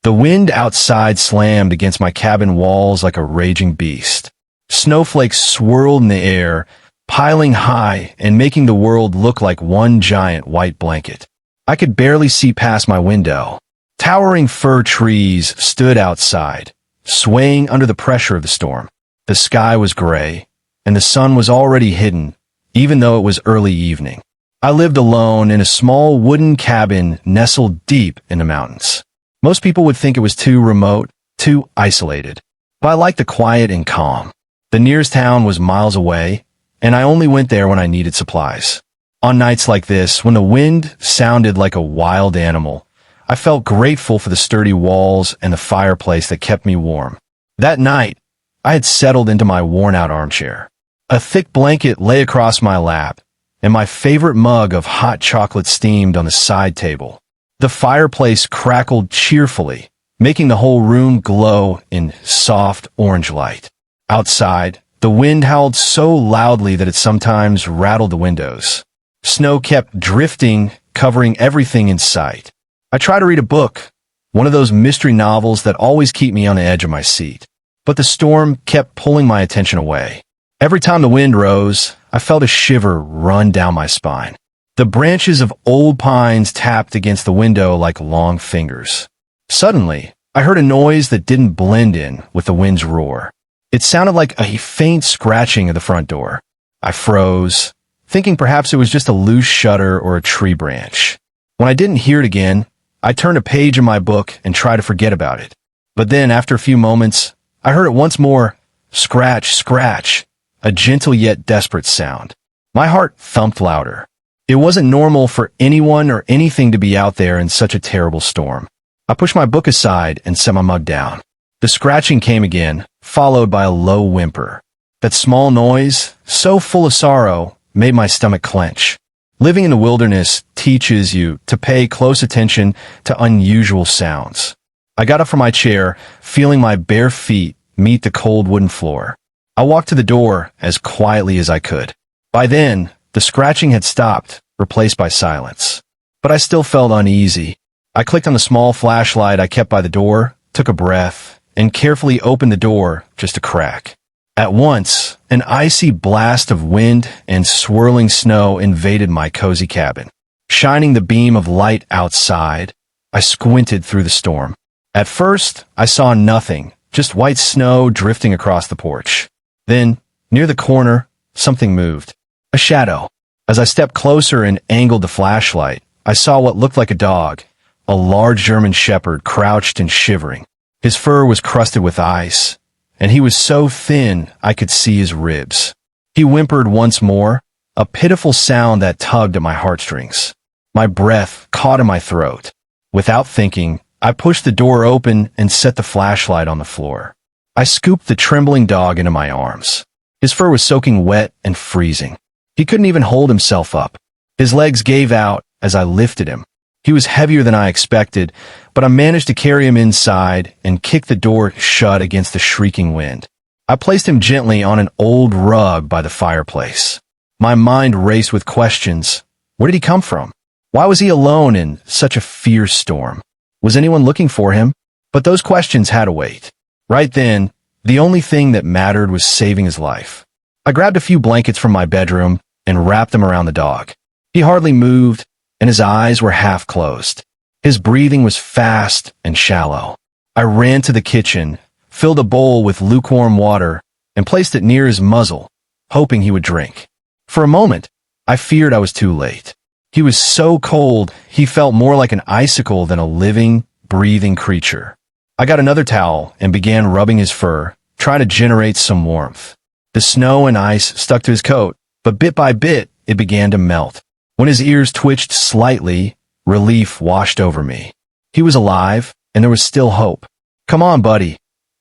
The wind outside slammed against my cabin walls like a raging beast. Snowflakes swirled in the air, piling high and making the world look like one giant white blanket. I could barely see past my window. Towering fir trees stood outside, swaying under the pressure of the storm. The sky was gray, and the sun was already hidden, even though it was early evening. I lived alone in a small wooden cabin nestled deep in the mountains. Most people would think it was too remote, too isolated. But I liked the quiet and calm. The nearest town was miles away, and I only went there when I needed supplies. On nights like this, when the wind sounded like a wild animal, I felt grateful for the sturdy walls and the fireplace that kept me warm. That night, I had settled into my worn-out armchair. A thick blanket lay across my lap, and my favorite mug of hot chocolate steamed on the side table. The fireplace crackled cheerfully, making the whole room glow in soft orange light. Outside, the wind howled so loudly that it sometimes rattled the windows. Snow kept drifting, covering everything in sight. I tried to read a book, one of those mystery novels that always keep me on the edge of my seat. But the storm kept pulling my attention away. Every time the wind rose, I felt a shiver run down my spine. The branches of old pines tapped against the window like long fingers. Suddenly, I heard a noise that didn't blend in with the wind's roar. It sounded like a faint scratching of the front door. I froze, thinking perhaps it was just a loose shutter or a tree branch. When I didn't hear it again, I turned a page in my book and tried to forget about it. But then, after a few moments, I heard it once more, scratch, scratch, a gentle yet desperate sound. My heart thumped louder. It wasn't normal for anyone or anything to be out there in such a terrible storm. I pushed my book aside and set my mug down. The scratching came again, followed by a low whimper. That small noise, so full of sorrow, made my stomach clench. Living in the wilderness teaches you to pay close attention to unusual sounds. I got up from my chair, feeling my bare feet meet the cold wooden floor. I walked to the door as quietly as I could. By then, the scratching had stopped, replaced by silence. But I still felt uneasy. I clicked on the small flashlight I kept by the door, took a breath, and carefully opened the door just a crack. At once, an icy blast of wind and swirling snow invaded my cozy cabin. Shining the beam of light outside, I squinted through the storm. At first, I saw nothing, just white snow drifting across the porch. Then, near the corner, something moved. A shadow. As I stepped closer and angled the flashlight, I saw what looked like a dog, a large German shepherd crouched and shivering. His fur was crusted with ice, and he was so thin I could see his ribs. He whimpered once more, a pitiful sound that tugged at my heartstrings. My breath caught in my throat. Without thinking, I pushed the door open and set the flashlight on the floor. I scooped the trembling dog into my arms. His fur was soaking wet and freezing. He couldn't even hold himself up. His legs gave out as I lifted him. He was heavier than I expected, but I managed to carry him inside and kick the door shut against the shrieking wind. I placed him gently on an old rug by the fireplace. My mind raced with questions. Where did he come from? Why was he alone in such a fierce storm? Was anyone looking for him? But those questions had to wait. Right then, the only thing that mattered was saving his life. I grabbed a few blankets from my bedroom and wrapped them around the dog. He hardly moved, and his eyes were half closed. His breathing was fast and shallow. I ran to the kitchen, filled a bowl with lukewarm water, and placed it near his muzzle, hoping he would drink. For a moment, I feared I was too late. He was so cold, he felt more like an icicle than a living, breathing creature. I got another towel and began rubbing his fur, trying to generate some warmth. The snow and ice stuck to his coat, but bit by bit, it began to melt. When his ears twitched slightly, relief washed over me. He was alive, and there was still hope. "Come on, buddy,"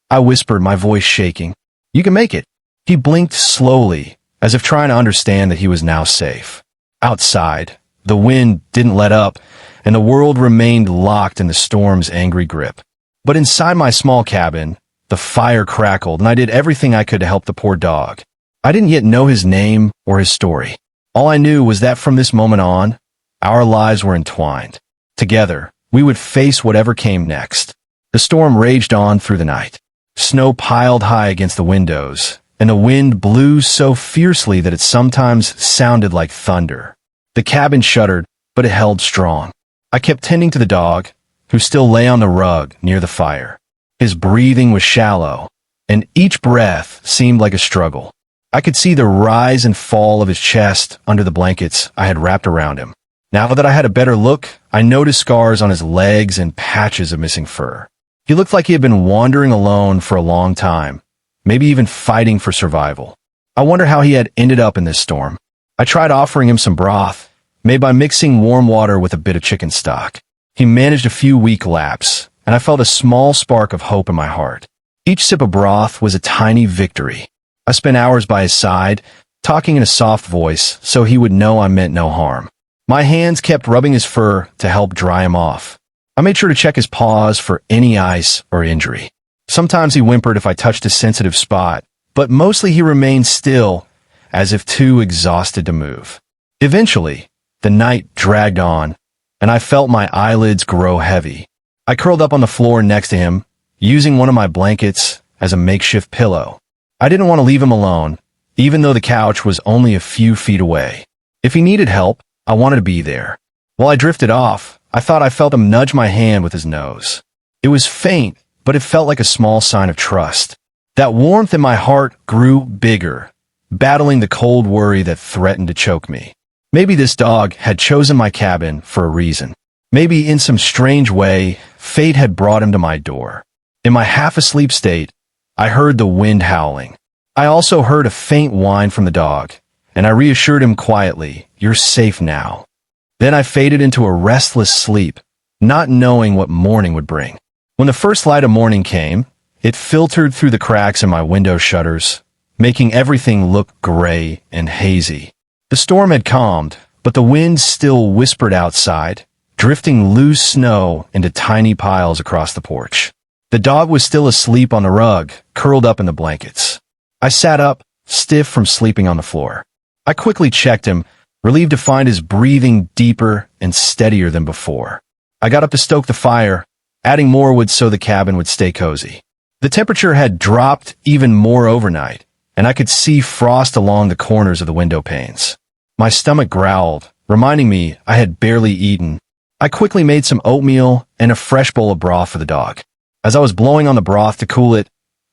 I whispered, my voice shaking. "You can make it." He blinked slowly, as if trying to understand that he was now safe. Outside, the wind didn't let up, and the world remained locked in the storm's angry grip. But inside my small cabin, the fire crackled, and I did everything I could to help the poor dog. I didn't yet know his name or his story. All I knew was that from this moment on, our lives were entwined. Together, we would face whatever came next. The storm raged on through the night. Snow piled high against the windows, and the wind blew so fiercely that it sometimes sounded like thunder. The cabin shuddered, but it held strong. I kept tending to the dog, who still lay on the rug near the fire. His breathing was shallow, and each breath seemed like a struggle. I could see the rise and fall of his chest under the blankets I had wrapped around him. Now that I had a better look, I noticed scars on his legs and patches of missing fur. He looked like he had been wandering alone for a long time, maybe even fighting for survival. I wonder how he had ended up in this storm. I tried offering him some broth, made by mixing warm water with a bit of chicken stock. He managed a few weak laps, and I felt a small spark of hope in my heart. Each sip of broth was a tiny victory. I spent hours by his side, talking in a soft voice so he would know I meant no harm. My hands kept rubbing his fur to help dry him off. I made sure to check his paws for any ice or injury. Sometimes he whimpered if I touched a sensitive spot, but mostly he remained still, as if too exhausted to move. Eventually, the night dragged on, and I felt my eyelids grow heavy. I curled up on the floor next to him, using one of my blankets as a makeshift pillow. I didn't want to leave him alone, even though the couch was only a few feet away. If he needed help, I wanted to be there. While I drifted off, I thought I felt him nudge my hand with his nose. It was faint, but it felt like a small sign of trust. That warmth in my heart grew bigger, battling the cold worry that threatened to choke me. Maybe this dog had chosen my cabin for a reason. Maybe in some strange way, fate had brought him to my door. In my half-asleep state, I heard the wind howling. I also heard a faint whine from the dog, and I reassured him quietly, "You're safe now." Then I faded into a restless sleep, not knowing what morning would bring. When the first light of morning came, it filtered through the cracks in my window shutters, making everything look gray and hazy. The storm had calmed, but the wind still whispered outside, drifting loose snow into tiny piles across the porch. The dog was still asleep on the rug, curled up in the blankets. I sat up, stiff from sleeping on the floor. I quickly checked him, relieved to find his breathing deeper and steadier than before. I got up to stoke the fire, adding more wood so the cabin would stay cozy. The temperature had dropped even more overnight, and I could see frost along the corners of the window panes. My stomach growled, reminding me I had barely eaten. I quickly made some oatmeal and a fresh bowl of broth for the dog. As I was blowing on the broth to cool it,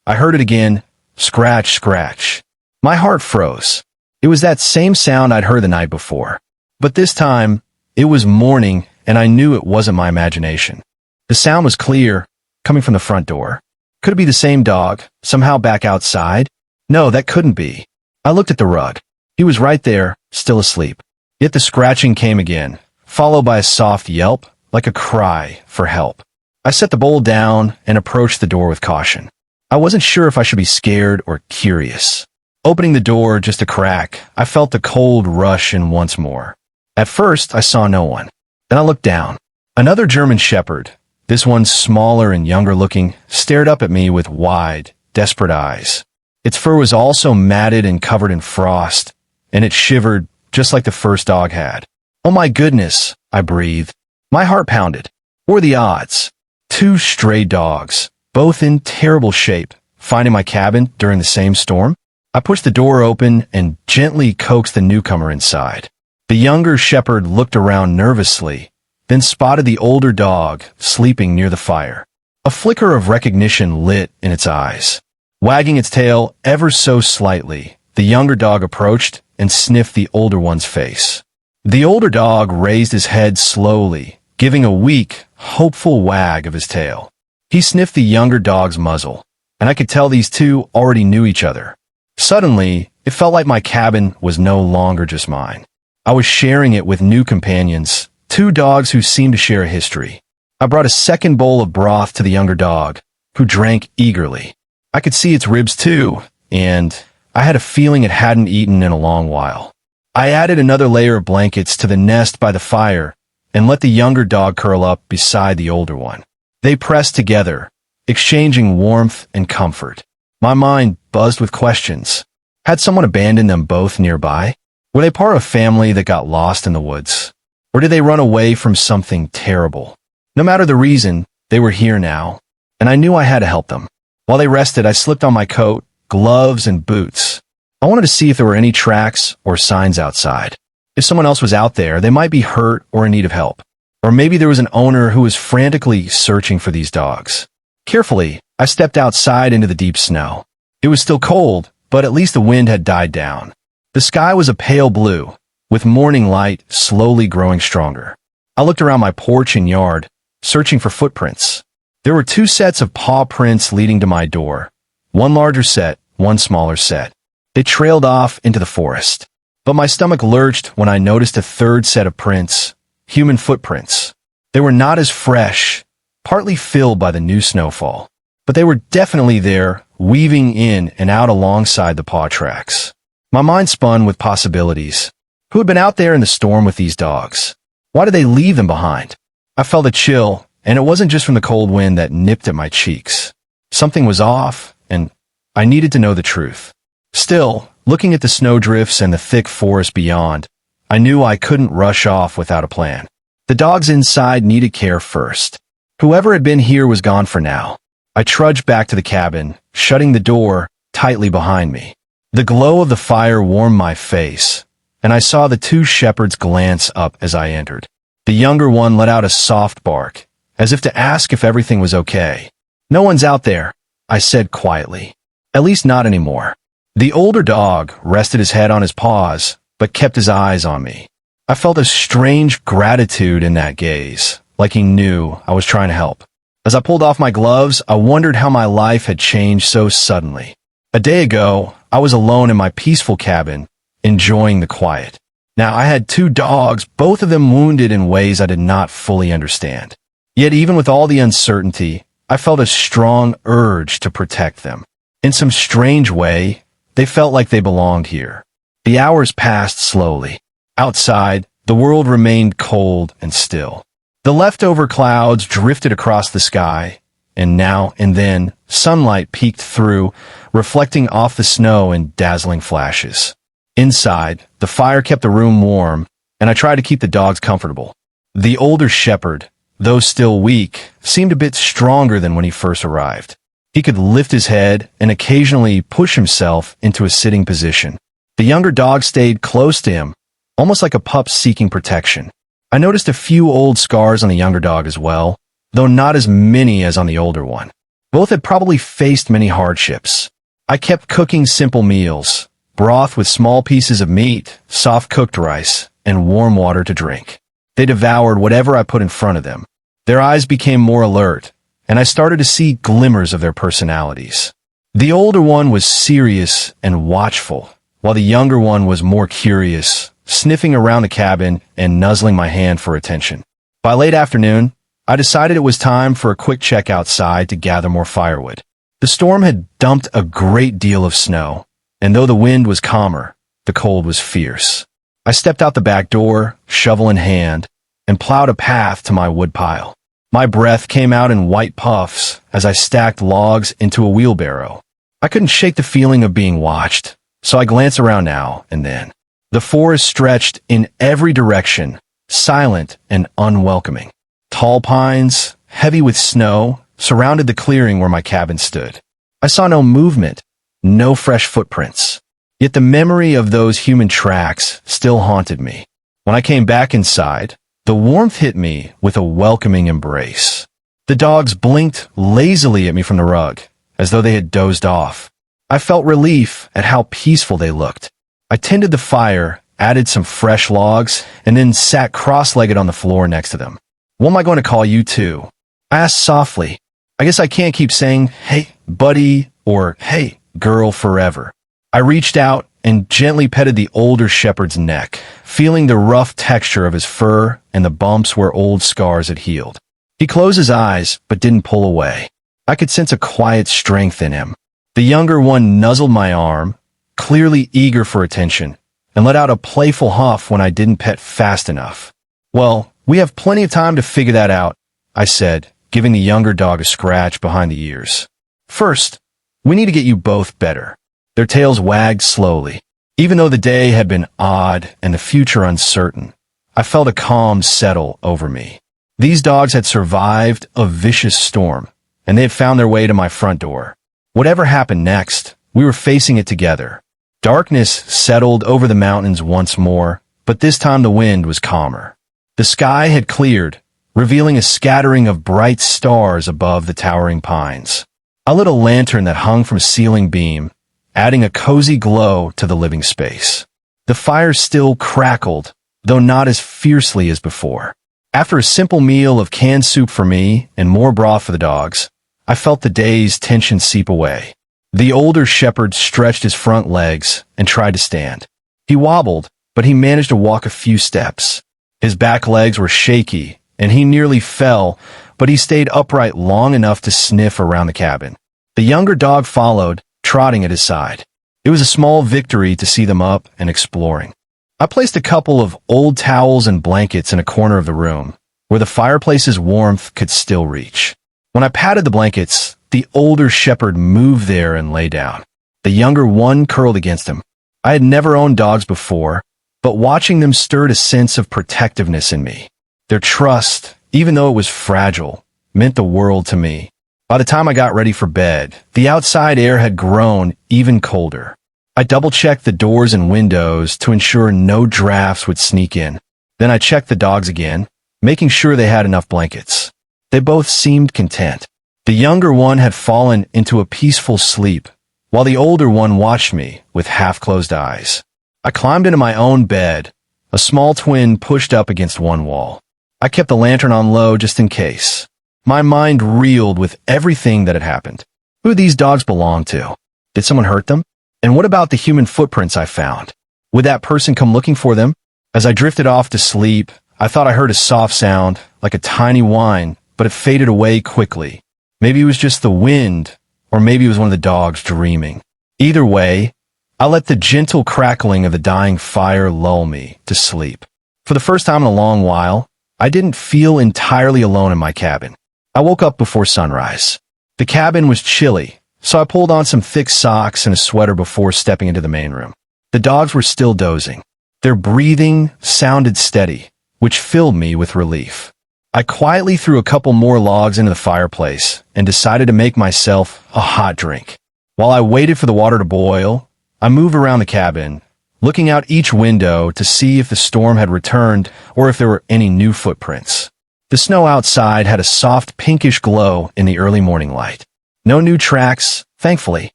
I heard it again, scratch, scratch. My heart froze. It was that same sound I'd heard the night before. But this time, it was morning, and I knew it wasn't my imagination. The sound was clear, coming from the front door. Could it be the same dog, somehow back outside? No, that couldn't be. I looked at the rug. He was right there, still asleep. Yet the scratching came again, followed by a soft yelp, like a cry for help. I set the bowl down and approached the door with caution. I wasn't sure if I should be scared or curious. Opening the door just a crack, I felt the cold rush in once more. At first, I saw no one. Then I looked down. Another German shepherd, this one smaller and younger looking, stared up at me with wide, desperate eyes. Its fur was also matted and covered in frost, and it shivered just like the first dog had. "Oh my goodness," I breathed. My heart pounded. What were the odds? 2 stray dogs, both in terrible shape, finding my cabin during the same storm? I pushed the door open and gently coaxed the newcomer inside. The younger shepherd looked around nervously, then spotted the older dog sleeping near the fire. A flicker of recognition lit in its eyes. Wagging its tail ever so slightly, the younger dog approached and sniffed the older one's face. The older dog raised his head slowly, giving a weak, hopeful wag of his tail. He sniffed the younger dog's muzzle, and I could tell these two already knew each other. Suddenly, it felt like my cabin was no longer just mine. I was sharing it with new companions, 2 dogs who seemed to share a history. I brought a second bowl of broth to the younger dog, who drank eagerly. I could see its ribs too, and I had a feeling it hadn't eaten in a long while. I added another layer of blankets to the nest by the fire and let the younger dog curl up beside the older one. They pressed together, exchanging warmth and comfort. My mind buzzed with questions. Had someone abandoned them both nearby? Were they part of a family that got lost in the woods? Or did they run away from something terrible? No matter the reason, they were here now, and I knew I had to help them. While they rested, I slipped on my coat, gloves, and boots. I wanted to see if there were any tracks or signs outside. If someone else was out there, they might be hurt or in need of help. Or maybe there was an owner who was frantically searching for these dogs. Carefully, I stepped outside into the deep snow. It was still cold, but at least the wind had died down. The sky was a pale blue, with morning light slowly growing stronger. I looked around my porch and yard, searching for footprints. There were 2 sets of paw prints leading to my door. One larger set, one smaller set. They trailed off into the forest. But my stomach lurched when I noticed a 3rd set of prints, human footprints. They were not as fresh, partly filled by the new snowfall. But they were definitely there, weaving in and out alongside the paw tracks. My mind spun with possibilities. Who had been out there in the storm with these dogs? Why did they leave them behind? I felt a chill, and it wasn't just from the cold wind that nipped at my cheeks. Something was off, and I needed to know the truth. Still, looking at the snowdrifts and the thick forest beyond, I knew I couldn't rush off without a plan. The dogs inside needed care first. Whoever had been here was gone for now. I trudged back to the cabin, shutting the door tightly behind me. The glow of the fire warmed my face, and I saw the 2 shepherds glance up as I entered. The younger one let out a soft bark, as if to ask if everything was okay. "No one's out there," I said quietly. "At least not anymore." The older dog rested his head on his paws, but kept his eyes on me. I felt a strange gratitude in that gaze, like he knew I was trying to help. As I pulled off my gloves, I wondered how my life had changed so suddenly. A day ago, I was alone in my peaceful cabin, enjoying the quiet. Now I had 2 dogs, both of them wounded in ways I did not fully understand. Yet even with all the uncertainty, I felt a strong urge to protect them. In some strange way, they felt like they belonged here. The hours passed slowly. Outside, the world remained cold and still. The leftover clouds drifted across the sky, and now and then, sunlight peeked through, reflecting off the snow in dazzling flashes. Inside, the fire kept the room warm, and I tried to keep the dogs comfortable. The older shepherd, though still weak, seemed a bit stronger than when he first arrived. He could lift his head and occasionally push himself into a sitting position. The younger dog stayed close to him, almost like a pup seeking protection. I noticed a few old scars on the younger dog as well, though not as many as on the older one. Both had probably faced many hardships. I kept cooking simple meals, broth with small pieces of meat, soft-cooked rice, and warm water to drink. They devoured whatever I put in front of them. Their eyes became more alert, and I started to see glimmers of their personalities. The older one was serious and watchful, while the younger one was more curious, sniffing around the cabin and nuzzling my hand for attention. By late afternoon, I decided it was time for a quick check outside to gather more firewood. The storm had dumped a great deal of snow, and though the wind was calmer, the cold was fierce. I stepped out the back door, shovel in hand, and plowed a path to my wood pile. My breath came out in white puffs as I stacked logs into a wheelbarrow. I couldn't shake the feeling of being watched, so I glanced around now and then. The forest stretched in every direction, silent and unwelcoming. Tall pines, heavy with snow, surrounded the clearing where my cabin stood. I saw no movement, no fresh footprints. Yet the memory of those human tracks still haunted me. When I came back inside, the warmth hit me with a welcoming embrace. The dogs blinked lazily at me from the rug, as though they had dozed off. I felt relief at how peaceful they looked. I tended the fire, added some fresh logs, and then sat cross-legged on the floor next to them. "What am I going to call you two?" I asked softly. I guess I can't keep saying, "Hey, buddy," or "Hey, girl," forever. I reached out and gently petted the older shepherd's neck, feeling the rough texture of his fur and the bumps where old scars had healed. He closed his eyes, but didn't pull away. I could sense a quiet strength in him. The younger one nuzzled my arm, clearly eager for attention, and let out a playful huff when I didn't pet fast enough. "Well, we have plenty of time to figure that out," I said, giving the younger dog a scratch behind the ears. "First, we need to get you both better." Their tails wagged slowly. Even though the day had been odd and the future uncertain, I felt a calm settle over me. These dogs had survived a vicious storm, and they had found their way to my front door. Whatever happened next, we were facing it together. Darkness settled over the mountains once more, but this time the wind was calmer. The sky had cleared, revealing a scattering of bright stars above the towering pines. I lit a lantern that hung from a ceiling beam, adding a cozy glow to the living space. The fire still crackled, though not as fiercely as before. After a simple meal of canned soup for me and more broth for the dogs, I felt the day's tension seep away. The older shepherd stretched his front legs and tried to stand. He wobbled, but he managed to walk a few steps. His back legs were shaky, and he nearly fell, but he stayed upright long enough to sniff around the cabin. The younger dog followed, trotting at his side. It was a small victory to see them up and exploring. I placed a couple of old towels and blankets in a corner of the room, where the fireplace's warmth could still reach. When I patted the blankets, the older shepherd moved there and lay down. The younger one curled against him. I had never owned dogs before, but watching them stirred a sense of protectiveness in me. Their trust, even though it was fragile, meant the world to me. By the time I got ready for bed, the outside air had grown even colder. I double-checked the doors and windows to ensure no drafts would sneak in. Then I checked the dogs again, making sure they had enough blankets. They both seemed content. The younger one had fallen into a peaceful sleep, while the older one watched me with half-closed eyes. I climbed into my own bed, a small twin pushed up against one wall. I kept the lantern on low just in case. My mind reeled with everything that had happened. Who did these dogs belong to? Did someone hurt them? And what about the human footprints I found? Would that person come looking for them? As I drifted off to sleep, I thought I heard a soft sound, like a tiny whine, but it faded away quickly. Maybe it was just the wind, or maybe it was one of the dogs dreaming. Either way, I let the gentle crackling of the dying fire lull me to sleep. For the first time in a long while, I didn't feel entirely alone in my cabin. I woke up before sunrise. The cabin was chilly, so I pulled on some thick socks and a sweater before stepping into the main room. The dogs were still dozing. Their breathing sounded steady, which filled me with relief. I quietly threw a couple more logs into the fireplace and decided to make myself a hot drink. While I waited for the water to boil, I moved around the cabin, looking out each window to see if the storm had returned or if there were any new footprints. The snow outside had a soft pinkish glow in the early morning light. No new tracks, thankfully.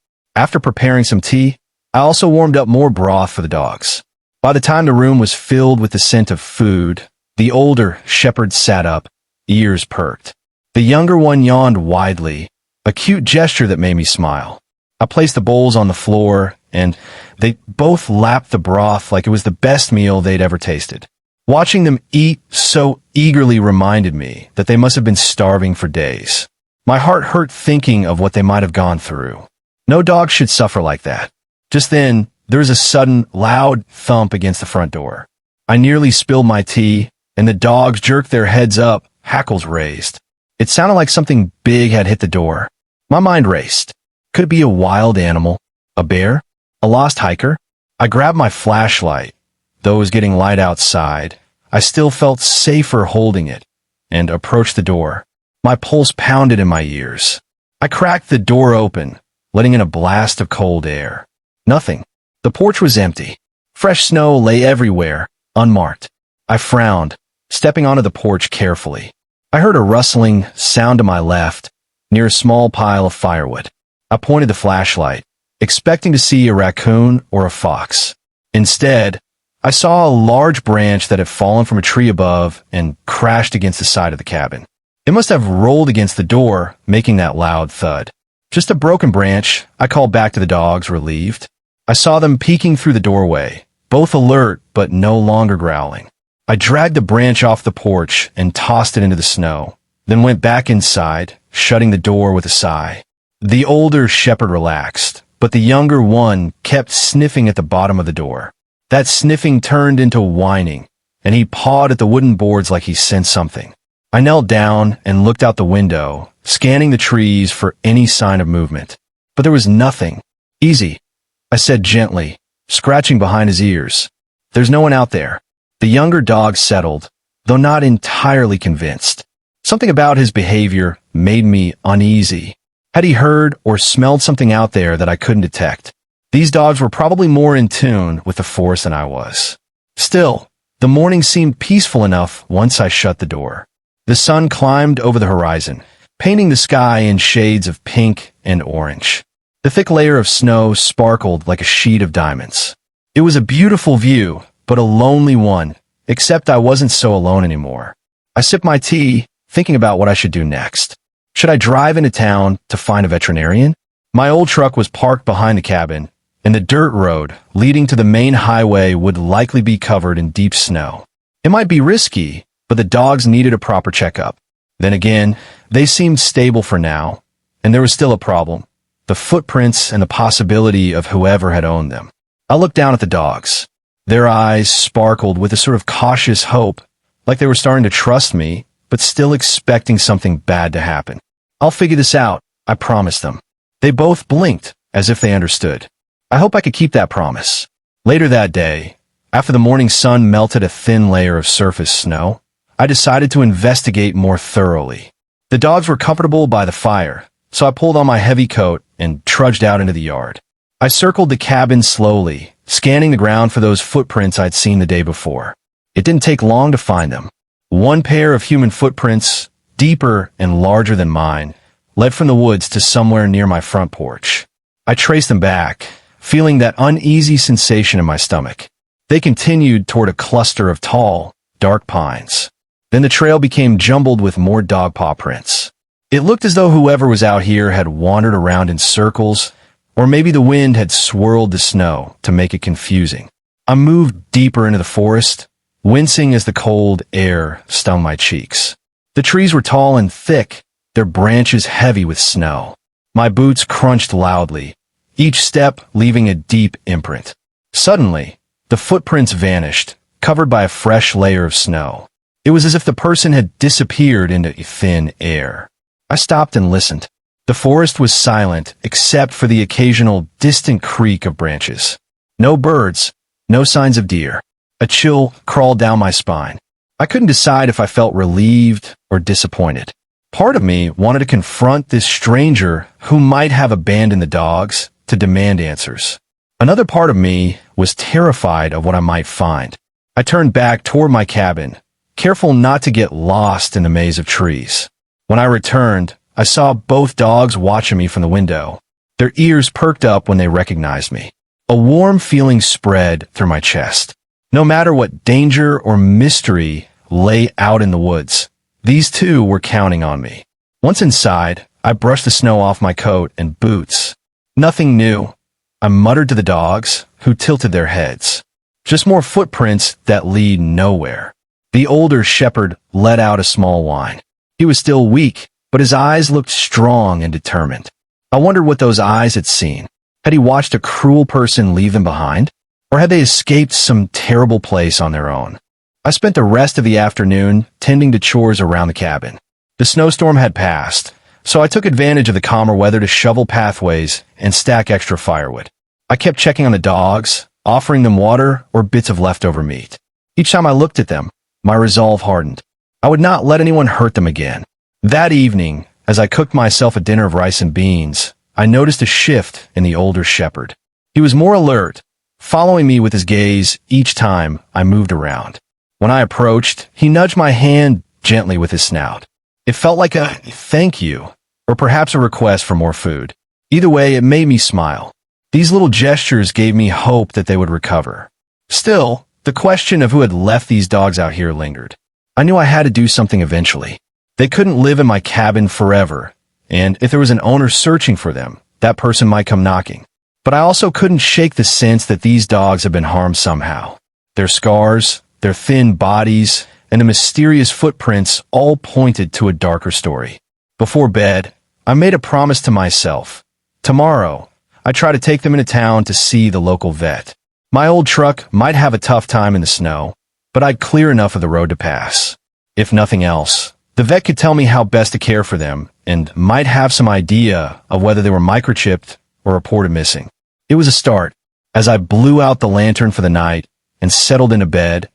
After preparing some tea, I also warmed up more broth for the dogs. By the time the room was filled with the scent of food, the older shepherd sat up, ears perked. The younger one yawned widely, a cute gesture that made me smile. I placed the bowls on the floor, and they both lapped the broth like it was the best meal they'd ever tasted. Watching them eat so eagerly reminded me that they must have been starving for days. My heart hurt thinking of what they might have gone through. No dog should suffer like that. Just then, there was a sudden, loud thump against the front door. I nearly spilled my tea, and the dogs jerked their heads up, hackles raised. It sounded like something big had hit the door. My mind raced. Could it be a wild animal? A bear? A lost hiker? I grabbed my flashlight. Though it was getting light outside, I still felt safer holding it, and approached the door. My pulse pounded in my ears. I cracked the door open, letting in a blast of cold air. Nothing. The porch was empty. Fresh snow lay everywhere, unmarked. I frowned, stepping onto the porch carefully. I heard a rustling sound to my left, near a small pile of firewood. I pointed the flashlight, expecting to see a raccoon or a fox. Instead, I saw a large branch that had fallen from a tree above and crashed against the side of the cabin. It must have rolled against the door, making that loud thud. Just a broken branch, I called back to the dogs, relieved. I saw them peeking through the doorway, both alert but no longer growling. I dragged the branch off the porch and tossed it into the snow, then went back inside, shutting the door with a sigh. The older shepherd relaxed, but the younger one kept sniffing at the bottom of the door. That sniffing turned into whining, and he pawed at the wooden boards like he sensed something. I knelt down and looked out the window, scanning the trees for any sign of movement. But there was nothing. Easy, I said gently, scratching behind his ears. There's no one out there. The younger dog settled, though not entirely convinced. Something about his behavior made me uneasy. Had he heard or smelled something out there that I couldn't detect? These dogs were probably more in tune with the forest than I was. Still, the morning seemed peaceful enough once I shut the door. The sun climbed over the horizon, painting the sky in shades of pink and orange. The thick layer of snow sparkled like a sheet of diamonds. It was a beautiful view, but a lonely one, except I wasn't so alone anymore. I sipped my tea, thinking about what I should do next. Should I drive into town to find a veterinarian? My old truck was parked behind the cabin, and the dirt road leading to the main highway would likely be covered in deep snow. It might be risky, but the dogs needed a proper checkup. Then again, they seemed stable for now, and there was still a problem: the footprints and the possibility of whoever had owned them. I looked down at the dogs. Their eyes sparkled with a sort of cautious hope, like they were starting to trust me, but still expecting something bad to happen. "I'll figure this out," I promised them. They both blinked, as if they understood. I hope I could keep that promise. Later that day, after the morning sun melted a thin layer of surface snow, I decided to investigate more thoroughly. The dogs were comfortable by the fire, so I pulled on my heavy coat and trudged out into the yard. I circled the cabin slowly, scanning the ground for those footprints I'd seen the day before. It didn't take long to find them. One pair of human footprints, deeper and larger than mine, led from the woods to somewhere near my front porch. I traced them back, feeling that uneasy sensation in my stomach. They continued toward a cluster of tall, dark pines. Then the trail became jumbled with more dog paw prints. It looked as though whoever was out here had wandered around in circles, or maybe the wind had swirled the snow to make it confusing. I moved deeper into the forest, wincing as the cold air stung my cheeks. The trees were tall and thick, their branches heavy with snow. My boots crunched loudly, each step leaving a deep imprint. Suddenly, the footprints vanished, covered by a fresh layer of snow. It was as if the person had disappeared into thin air. I stopped and listened. The forest was silent except for the occasional distant creak of branches. No birds, no signs of deer. A chill crawled down my spine. I couldn't decide if I felt relieved or disappointed. Part of me wanted to confront this stranger who might have abandoned the dogs to demand answers. Another part of me was terrified of what I might find. I turned back toward my cabin, careful not to get lost in the maze of trees. When I returned, I saw both dogs watching me from the window. Their ears perked up when they recognized me. A warm feeling spread through my chest. No matter what danger or mystery lay out in the woods, these two were counting on me. Once inside, I brushed the snow off my coat and boots. Nothing new. I muttered to the dogs, who tilted their heads. Just more footprints that lead nowhere. The older shepherd let out a small whine. He was still weak, but his eyes looked strong and determined. I wondered what those eyes had seen. Had he watched a cruel person leave them behind? Or had they escaped some terrible place on their own? I spent the rest of the afternoon tending to chores around the cabin. The snowstorm had passed, so I took advantage of the calmer weather to shovel pathways and stack extra firewood. I kept checking on the dogs, offering them water or bits of leftover meat. Each time I looked at them, my resolve hardened. I would not let anyone hurt them again. That evening, as I cooked myself a dinner of rice and beans, I noticed a shift in the older shepherd. He was more alert, following me with his gaze each time I moved around. When I approached, he nudged my hand gently with his snout. It felt like a thank you, or perhaps a request for more food. Either way, it made me smile. These little gestures gave me hope that they would recover. Still, the question of who had left these dogs out here lingered. I knew I had to do something eventually. They couldn't live in my cabin forever, and if there was an owner searching for them, that person might come knocking. But I also couldn't shake the sense that these dogs had been harmed somehow. Their scars, their thin bodies, and the mysterious footprints all pointed to a darker story. Before bed, I made a promise to myself. Tomorrow, I'd try to take them into town to see the local vet. My old truck might have a tough time in the snow, but I'd clear enough of the road to pass. If nothing else, the vet could tell me how best to care for them and might have some idea of whether they were microchipped or reported missing. It was a start. As I blew out the lantern for the night and settled into bed,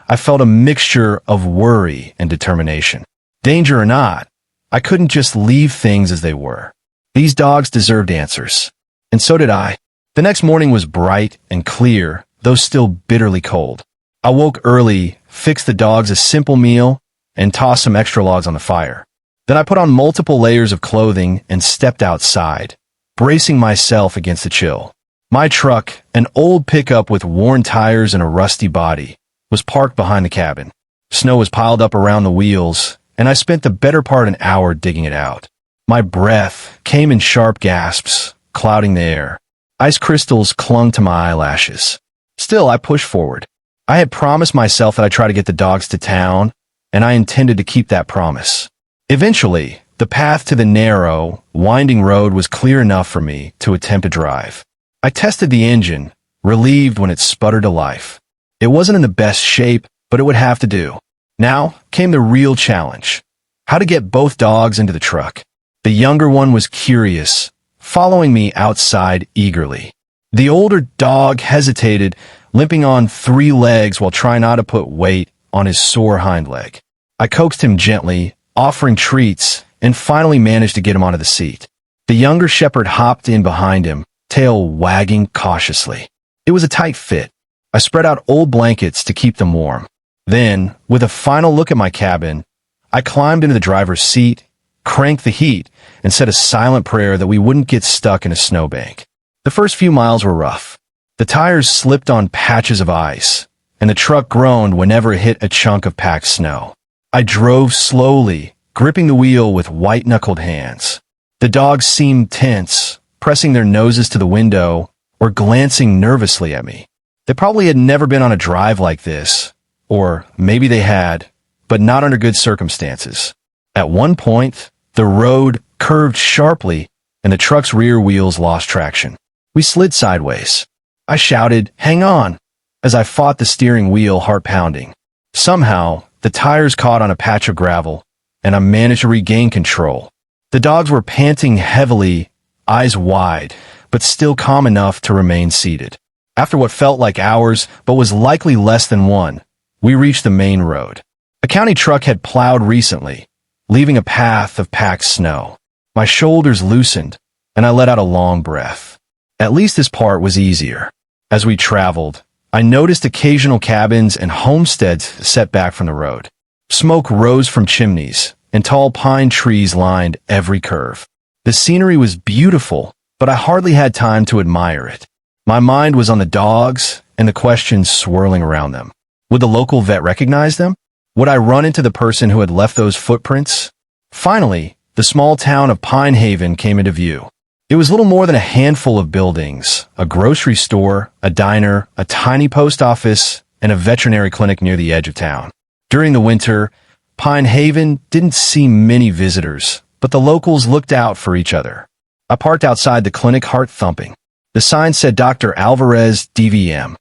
I felt a mixture of worry and determination. Danger or not, I couldn't just leave things as they were. These dogs deserved answers. And so did I. The next morning was bright and clear, though still bitterly cold. I woke early, fixed the dogs a simple meal, and tossed some extra logs on the fire. Then I put on multiple layers of clothing and stepped outside, bracing myself against the chill. My truck, an old pickup with worn tires and a rusty body, was parked behind the cabin. Snow was piled up around the wheels, and I spent the better part of an hour digging it out. My breath came in sharp gasps, clouding the air. Ice crystals clung to my eyelashes. Still, I pushed forward. I had promised myself that I'd try to get the dogs to town, and I intended to keep that promise. Eventually, the path to the narrow, winding road was clear enough for me to attempt to drive. I tested the engine, relieved when it sputtered to life. It wasn't in the best shape, but it would have to do. Now came the real challenge: how to get both dogs into the truck. The younger one was curious, following me outside eagerly. The older dog hesitated, limping on 3 legs while trying not to put weight on his sore hind leg. I coaxed him gently, offering treats, and finally managed to get him onto the seat. The younger shepherd hopped in behind him, tail wagging cautiously. It was a tight fit. I spread out old blankets to keep them warm. Then, with a final look at my cabin, I climbed into the driver's seat, cranked the heat, and said a silent prayer that we wouldn't get stuck in a snowbank. The first few miles were rough. The tires slipped on patches of ice, and the truck groaned whenever it hit a chunk of packed snow. I drove slowly, gripping the wheel with white-knuckled hands. The dogs seemed tense, pressing their noses to the window or glancing nervously at me. They probably had never been on a drive like this, or maybe they had, but not under good circumstances. At one point, the road curved sharply and the truck's rear wheels lost traction. We slid sideways. I shouted, "Hang on," as I fought the steering wheel, heart pounding. Somehow, the tires caught on a patch of gravel, and I managed to regain control. The dogs were panting heavily, eyes wide, but still calm enough to remain seated. After what felt like hours, but was likely less than one, we reached the main road. A county truck had plowed recently, leaving a path of packed snow. My shoulders loosened, and I let out a long breath. At least this part was easier. As we traveled, I noticed occasional cabins and homesteads set back from the road. Smoke rose from chimneys, and tall pine trees lined every curve. The scenery was beautiful, but I hardly had time to admire it. My mind was on the dogs and the questions swirling around them. Would the local vet recognize them? Would I run into the person who had left those footprints? Finally, the small town of Pine Haven came into view. It was little more than a handful of buildings, a grocery store, a diner, a tiny post office, and a veterinary clinic near the edge of town. During the winter, Pine Haven didn't see many visitors, but the locals looked out for each other. I parked outside the clinic, heart thumping. The sign said Dr. Alvarez, DVM.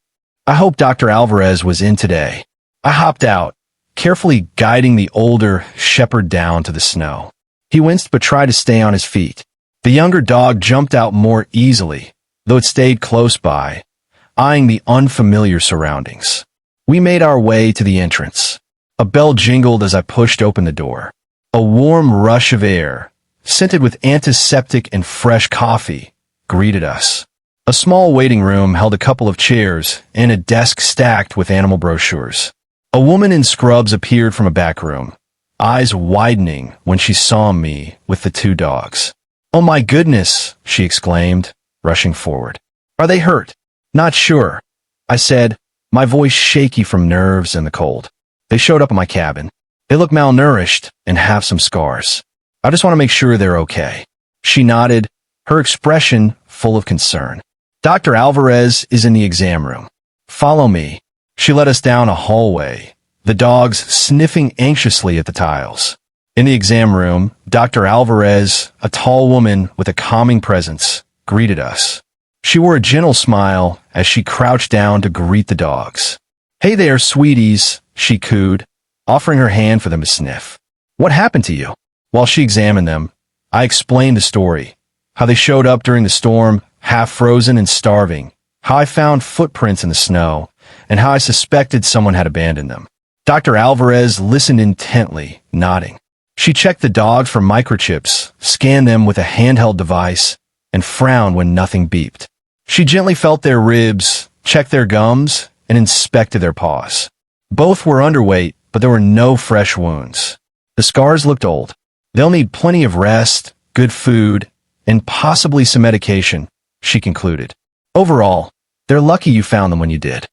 I hoped Dr. Alvarez was in today. I hopped out, carefully guiding the older shepherd down to the snow. He winced but tried to stay on his feet. The younger dog jumped out more easily, though it stayed close by, eyeing the unfamiliar surroundings. We made our way to the entrance. A bell jingled as I pushed open the door. A warm rush of air, scented with antiseptic and fresh coffee, greeted us. A small waiting room held a couple of chairs and a desk stacked with animal brochures. A woman in scrubs appeared from a back room, eyes widening when she saw me with the 2 dogs. "Oh my goodness," she exclaimed, rushing forward. "Are they hurt?" "Not sure," I said, my voice shaky from nerves and the cold. "They showed up in my cabin. They look malnourished and have some scars. I just want to make sure they're okay." She nodded, her expression full of concern. "Dr. Alvarez is in the exam room. Follow me." She led us down a hallway, the dogs sniffing anxiously at the tiles. In the exam room, Dr. Alvarez, a tall woman with a calming presence, greeted us. She wore a gentle smile as she crouched down to greet the dogs. "Hey there, sweeties," she cooed, offering her hand for them to sniff. "What happened to you?" While she examined them, I explained the story, how they showed up during the storm, half frozen and starving, how I found footprints in the snow, and how I suspected someone had abandoned them. Dr. Alvarez listened intently, nodding. She checked the dogs for microchips, scanned them with a handheld device, and frowned when nothing beeped. She gently felt their ribs, checked their gums, and inspected their paws. Both were underweight, but there were no fresh wounds. The scars looked old. They'll need plenty of rest, good food, and possibly some medication, she concluded. Overall, they're lucky you found them when you did.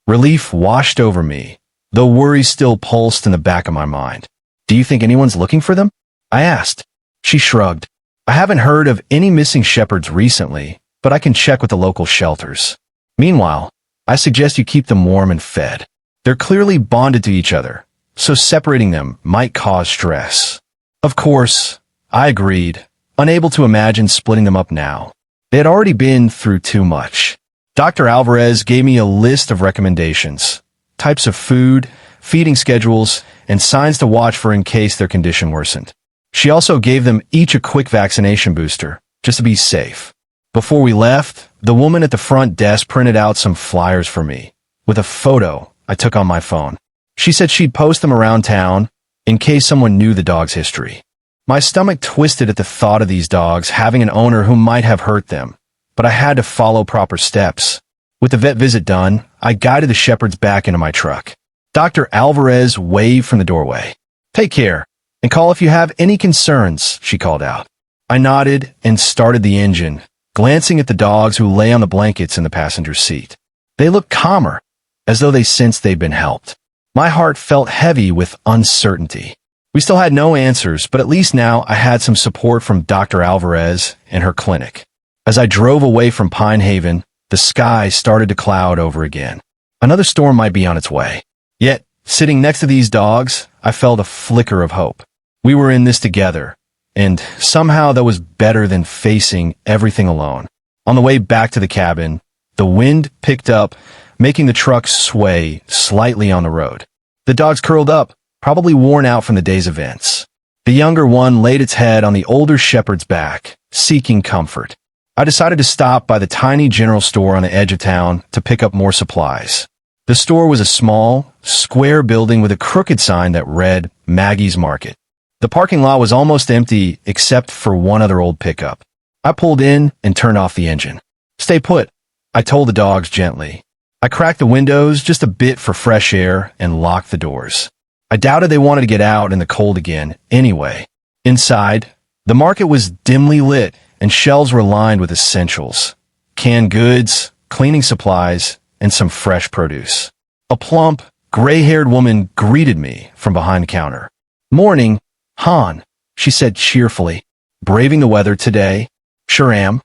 Relief washed over me, though worry still pulsed in the back of my mind. Do you think anyone's looking for them? I asked. She shrugged. I haven't heard of any missing shepherds recently, but I can check with the local shelters. Meanwhile, I suggest you keep them warm and fed. They're clearly bonded to each other, so separating them might cause stress. Of course, I agreed, unable to imagine splitting them up now. They had already been through too much. Dr. Alvarez gave me a list of recommendations, types of food, feeding schedules, and signs to watch for in case their condition worsened. She also gave them each a quick vaccination booster, just to be safe. Before we left, the woman at the front desk printed out some flyers for me, with a photo I took on my phone. She said she'd post them around town, in case someone knew the dog's history. My stomach twisted at the thought of these dogs having an owner who might have hurt them, but I had to follow proper steps. With the vet visit done, I guided the shepherds back into my truck. Dr. Alvarez waved from the doorway. Take care, and call if you have any concerns, she called out. I nodded and started the engine, glancing at the dogs who lay on the blankets in the passenger seat. They looked calmer, as though they sensed they'd been helped. My heart felt heavy with uncertainty. We still had no answers, but at least now I had some support from Dr. Alvarez and her clinic. As I drove away from Pine Haven, the sky started to cloud over again. Another storm might be on its way. Yet, sitting next to these dogs, I felt a flicker of hope. We were in this together, and somehow that was better than facing everything alone. On the way back to the cabin, the wind picked up, making the truck sway slightly on the road. The dogs curled up, probably worn out from the day's events. The younger one laid its head on the older shepherd's back, seeking comfort. I decided to stop by the tiny general store on the edge of town to pick up more supplies. The store was a small, square building with a crooked sign that read Maggie's Market. The parking lot was almost empty except for one other old pickup. I pulled in and turned off the engine. Stay put, I told the dogs gently. I cracked the windows just a bit for fresh air and locked the doors. I doubted they wanted to get out in the cold again anyway. Inside, the market was dimly lit and shelves were lined with essentials, canned goods, cleaning supplies, and some fresh produce. A plump, gray-haired woman greeted me from behind the counter. Morning, Han, she said cheerfully. Braving the weather today? Sure am,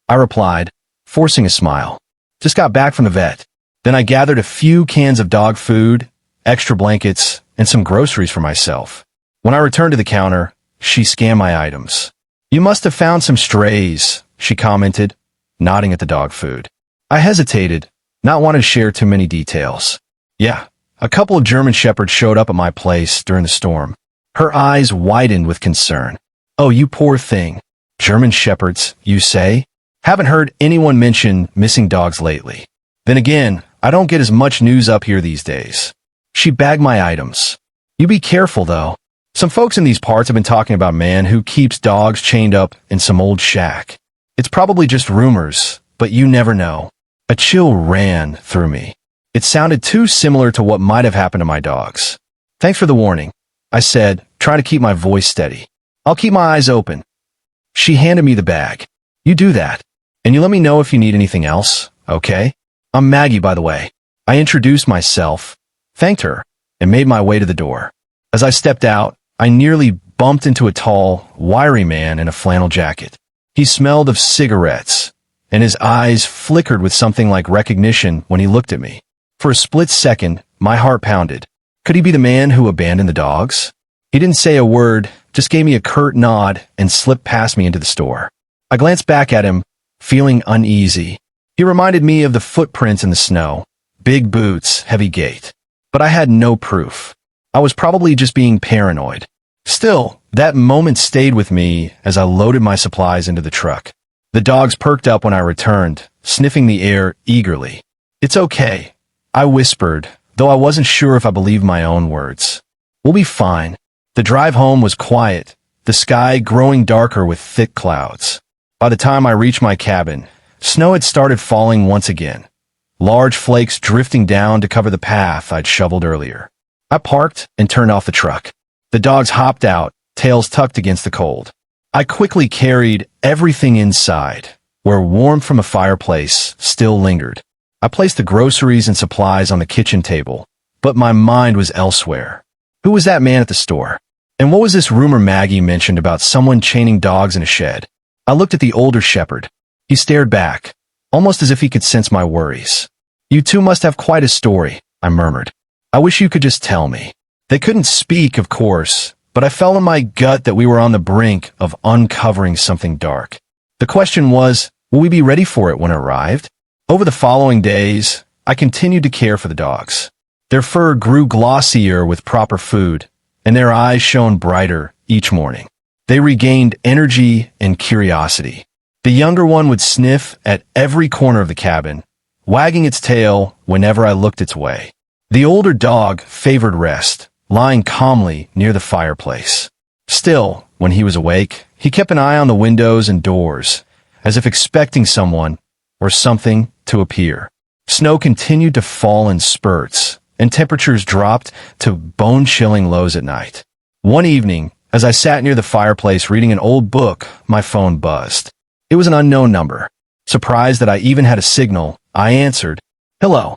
I replied, forcing a smile. Just got back from the vet. Then I gathered a few cans of dog food, extra blankets, and some groceries for myself. When I returned to the counter, she scanned my items. You must have found some strays, she commented, nodding at the dog food. I hesitated, not wanting to share too many details. Yeah, a couple of German shepherds showed up at my place during the storm. Her eyes widened with concern. Oh, you poor thing. German shepherds, you say? Haven't heard anyone mention missing dogs lately. Then again, I don't get as much news up here these days. She bagged my items. You be careful, though. Some folks in these parts have been talking about a man who keeps dogs chained up in some old shack. It's probably just rumors, but you never know. A chill ran through me. It sounded too similar to what might have happened to my dogs. Thanks for the warning, I said, trying to keep my voice steady. I'll keep my eyes open. She handed me the bag. You do that, and you let me know if you need anything else, okay? I'm Maggie, by the way. I introduced myself, thanked her, and made my way to the door. As I stepped out, I nearly bumped into a tall, wiry man in a flannel jacket. He smelled of cigarettes, and his eyes flickered with something like recognition when he looked at me. For a split second, my heart pounded. Could he be the man who abandoned the dogs? He didn't say a word, just gave me a curt nod and slipped past me into the store. I glanced back at him, feeling uneasy. He reminded me of the footprints in the snow, big boots, heavy gait. But I had no proof. I was probably just being paranoid. Still, that moment stayed with me as I loaded my supplies into the truck. The dogs perked up when I returned, sniffing the air eagerly. It's okay, I whispered, though I wasn't sure if I believed my own words. We'll be fine. The drive home was quiet, the sky growing darker with thick clouds. By the time I reached my cabin, snow had started falling once again, large flakes drifting down to cover the path I'd shoveled earlier. I parked and turned off the truck. The dogs hopped out, tails tucked against the cold. I quickly carried everything inside, where warmth from a fireplace still lingered. I placed the groceries and supplies on the kitchen table, but my mind was elsewhere. Who was that man at the store? And what was this rumor Maggie mentioned about someone chaining dogs in a shed? I looked at the older shepherd. He stared back, almost as if he could sense my worries. "You two must have quite a story," I murmured. "I wish you could just tell me." They couldn't speak, of course, but I felt in my gut that we were on the brink of uncovering something dark. The question was, will we be ready for it when it arrived? Over the following days, I continued to care for the dogs. Their fur grew glossier with proper food, and their eyes shone brighter each morning. They regained energy and curiosity. The younger one would sniff at every corner of the cabin, wagging its tail whenever I looked its way. The older dog favored rest, lying calmly near the fireplace. Still, when he was awake, he kept an eye on the windows and doors, as if expecting someone or something to appear. Snow continued to fall in spurts, and temperatures dropped to bone-chilling lows at night. One evening, as I sat near the fireplace reading an old book, my phone buzzed. It was an unknown number. Surprised that I even had a signal, I answered. "Hello,"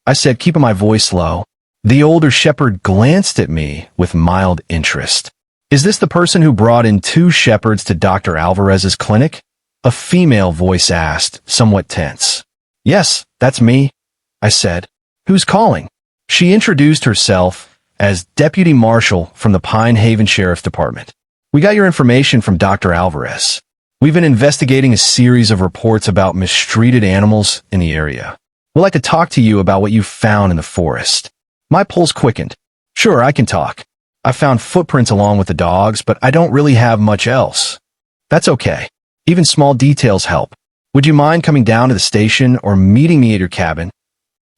I said, keeping my voice low. The older shepherd glanced at me with mild interest. "Is this the person who brought in 2 shepherds to Dr. Alvarez's clinic?" A female voice asked, somewhat tense. "Yes, that's me," I said. "Who's calling?" She introduced herself as Deputy Marshal from the Pine Haven Sheriff's Department. "We got your information from Dr. Alvarez. We've been investigating a series of reports about mistreated animals in the area. We'd like to talk to you about what you found in the forest." My pulse quickened. "Sure, I can talk. I found footprints along with the dogs, but I don't really have much else." "That's okay. Even small details help. Would you mind coming down to the station or meeting me at your cabin?"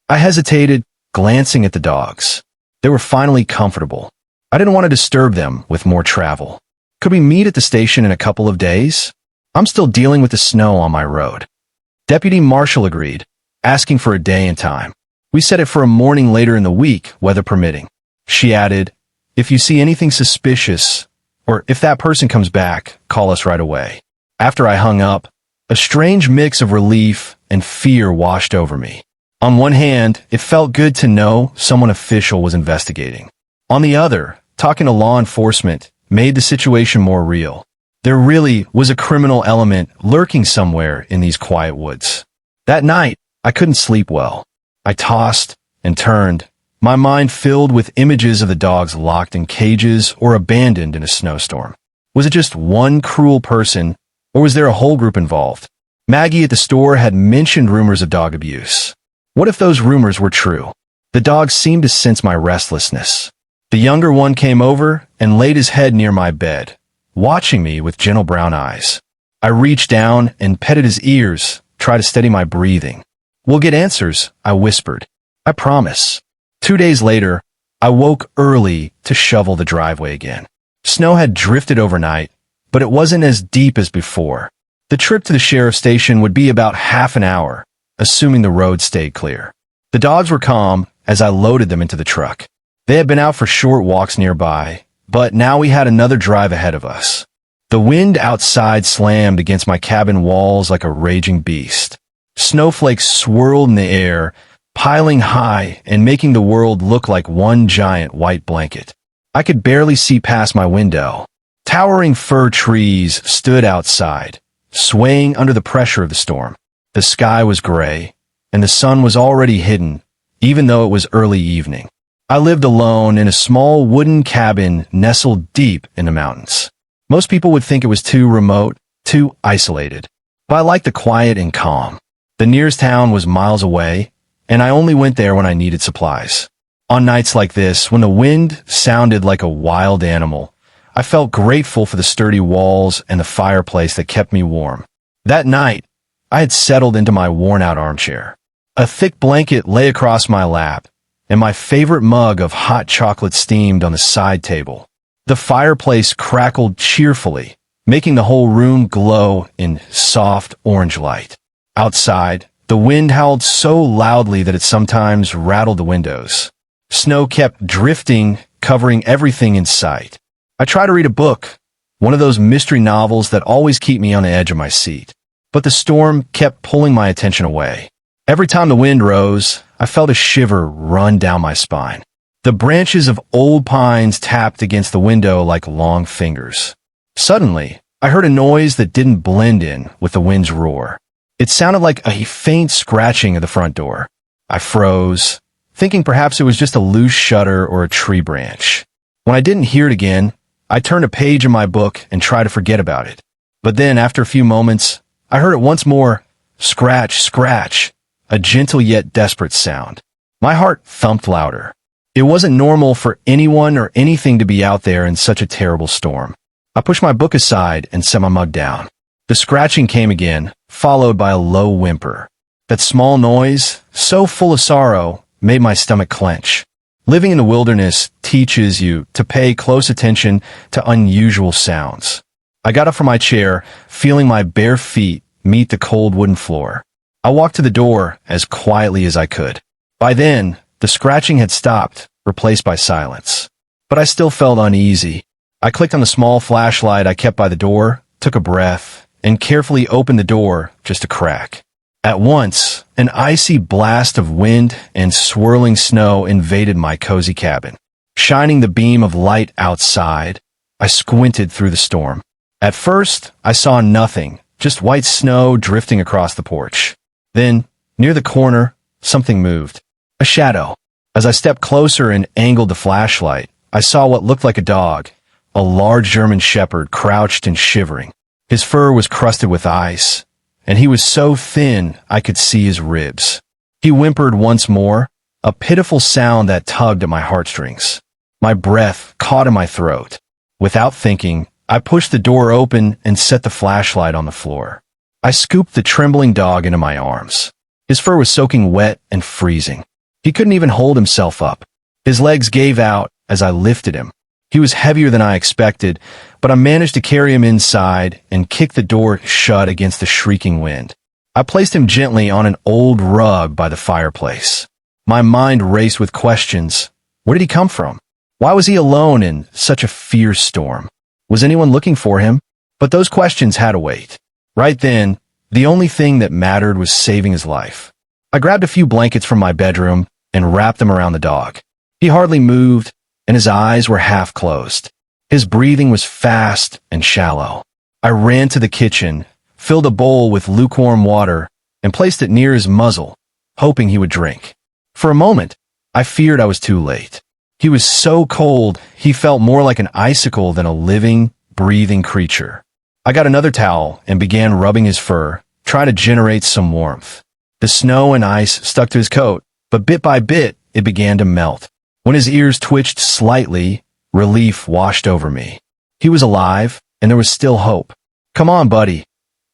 I hesitated, glancing at the dogs. They were finally comfortable. I didn't want to disturb them with more travel. "Could we meet at the station in a couple of days? I'm still dealing with the snow on my road." Deputy Marshal agreed, asking for a day and time. We set it for a morning later in the week, weather permitting. She added, "If you see anything suspicious, or if that person comes back, call us right away." After I hung up, a strange mix of relief and fear washed over me. On one hand, it felt good to know someone official was investigating. On the other, talking to law enforcement made the situation more real. There really was a criminal element lurking somewhere in these quiet woods. That night, I couldn't sleep well. I tossed and turned, my mind filled with images of the dogs locked in cages or abandoned in a snowstorm. Was it just one cruel person, or was there a whole group involved? Maggie at the store had mentioned rumors of dog abuse. What if those rumors were true? The dogs seemed to sense my restlessness. The younger one came over and laid his head near my bed, watching me with gentle brown eyes. I reached down and petted his ears, tried to steady my breathing. "We'll get answers," I whispered. "I promise." 2 days later, I woke early to shovel the driveway again. Snow had drifted overnight, but it wasn't as deep as before. The trip to the sheriff's station would be about half an hour, assuming the road stayed clear. The dogs were calm as I loaded them into the truck. They had been out for short walks nearby, but now we had another drive ahead of us. The wind outside slammed against my cabin walls like a raging beast. Snowflakes swirled in the air, piling high and making the world look like one giant white blanket. I could barely see past my window. Towering fir trees stood outside, swaying under the pressure of the storm. The sky was gray, and the sun was already hidden, even though it was early evening. I lived alone in a small wooden cabin nestled deep in the mountains. Most people would think it was too remote, too isolated. But I liked the quiet and calm. The nearest town was miles away, and I only went there when I needed supplies. On nights like this, when the wind sounded like a wild animal, I felt grateful for the sturdy walls and the fireplace that kept me warm. That night, I had settled into my worn-out armchair. A thick blanket lay across my lap, and my favorite mug of hot chocolate steamed on the side table. The fireplace crackled cheerfully, making the whole room glow in soft orange light. Outside, the wind howled so loudly that it sometimes rattled the windows. Snow kept drifting, covering everything in sight. I tried to read a book, one of those mystery novels that always keep me on the edge of my seat. But the storm kept pulling my attention away. Every time the wind rose, I felt a shiver run down my spine. The branches of old pines tapped against the window like long fingers. Suddenly, I heard a noise that didn't blend in with the wind's roar. It sounded like a faint scratching of the front door. I froze, thinking perhaps it was just a loose shutter or a tree branch. When I didn't hear it again, I turned a page in my book and tried to forget about it. But then, after a few moments, I heard it once more, scratch, scratch, a gentle yet desperate sound. My heart thumped louder. It wasn't normal for anyone or anything to be out there in such a terrible storm. I pushed my book aside and set my mug down. The scratching came again, followed by a low whimper. That small noise, so full of sorrow, made my stomach clench. Living in the wilderness teaches you to pay close attention to unusual sounds. I got up from my chair, feeling my bare feet meet the cold wooden floor. I walked to the door as quietly as I could. By then, the scratching had stopped, replaced by silence. But I still felt uneasy. I clicked on the small flashlight I kept by the door, took a breath, and carefully opened the door just a crack. At once, an icy blast of wind and swirling snow invaded my cozy cabin. Shining the beam of light outside, I squinted through the storm. At first, I saw nothing, just white snow drifting across the porch. Then, near the corner, something moved. A shadow. As I stepped closer and angled the flashlight, I saw what looked like a dog, a large German shepherd crouched and shivering. His fur was crusted with ice, and he was so thin I could see his ribs. He whimpered once more, a pitiful sound that tugged at my heartstrings. My breath caught in my throat. Without thinking, I pushed the door open and set the flashlight on the floor. I scooped the trembling dog into my arms. His fur was soaking wet and freezing. He couldn't even hold himself up. His legs gave out as I lifted him. He was heavier than I expected, but I managed to carry him inside and kick the door shut against the shrieking wind. I placed him gently on an old rug by the fireplace. My mind raced with questions. Where did he come from? Why was he alone in such a fierce storm? Was anyone looking for him? But those questions had to wait. Right then, the only thing that mattered was saving his life. I grabbed a few blankets from my bedroom and wrapped them around the dog. He hardly moved, and his eyes were half closed. His breathing was fast and shallow. I ran to the kitchen, filled a bowl with lukewarm water, and placed it near his muzzle, hoping he would drink. For a moment, I feared I was too late. He was so cold, he felt more like an icicle than a living, breathing creature. I got another towel and began rubbing his fur, trying to generate some warmth. The snow and ice stuck to his coat, but bit by bit, it began to melt. When his ears twitched slightly, relief washed over me. He was alive, and there was still hope. "Come on, buddy,"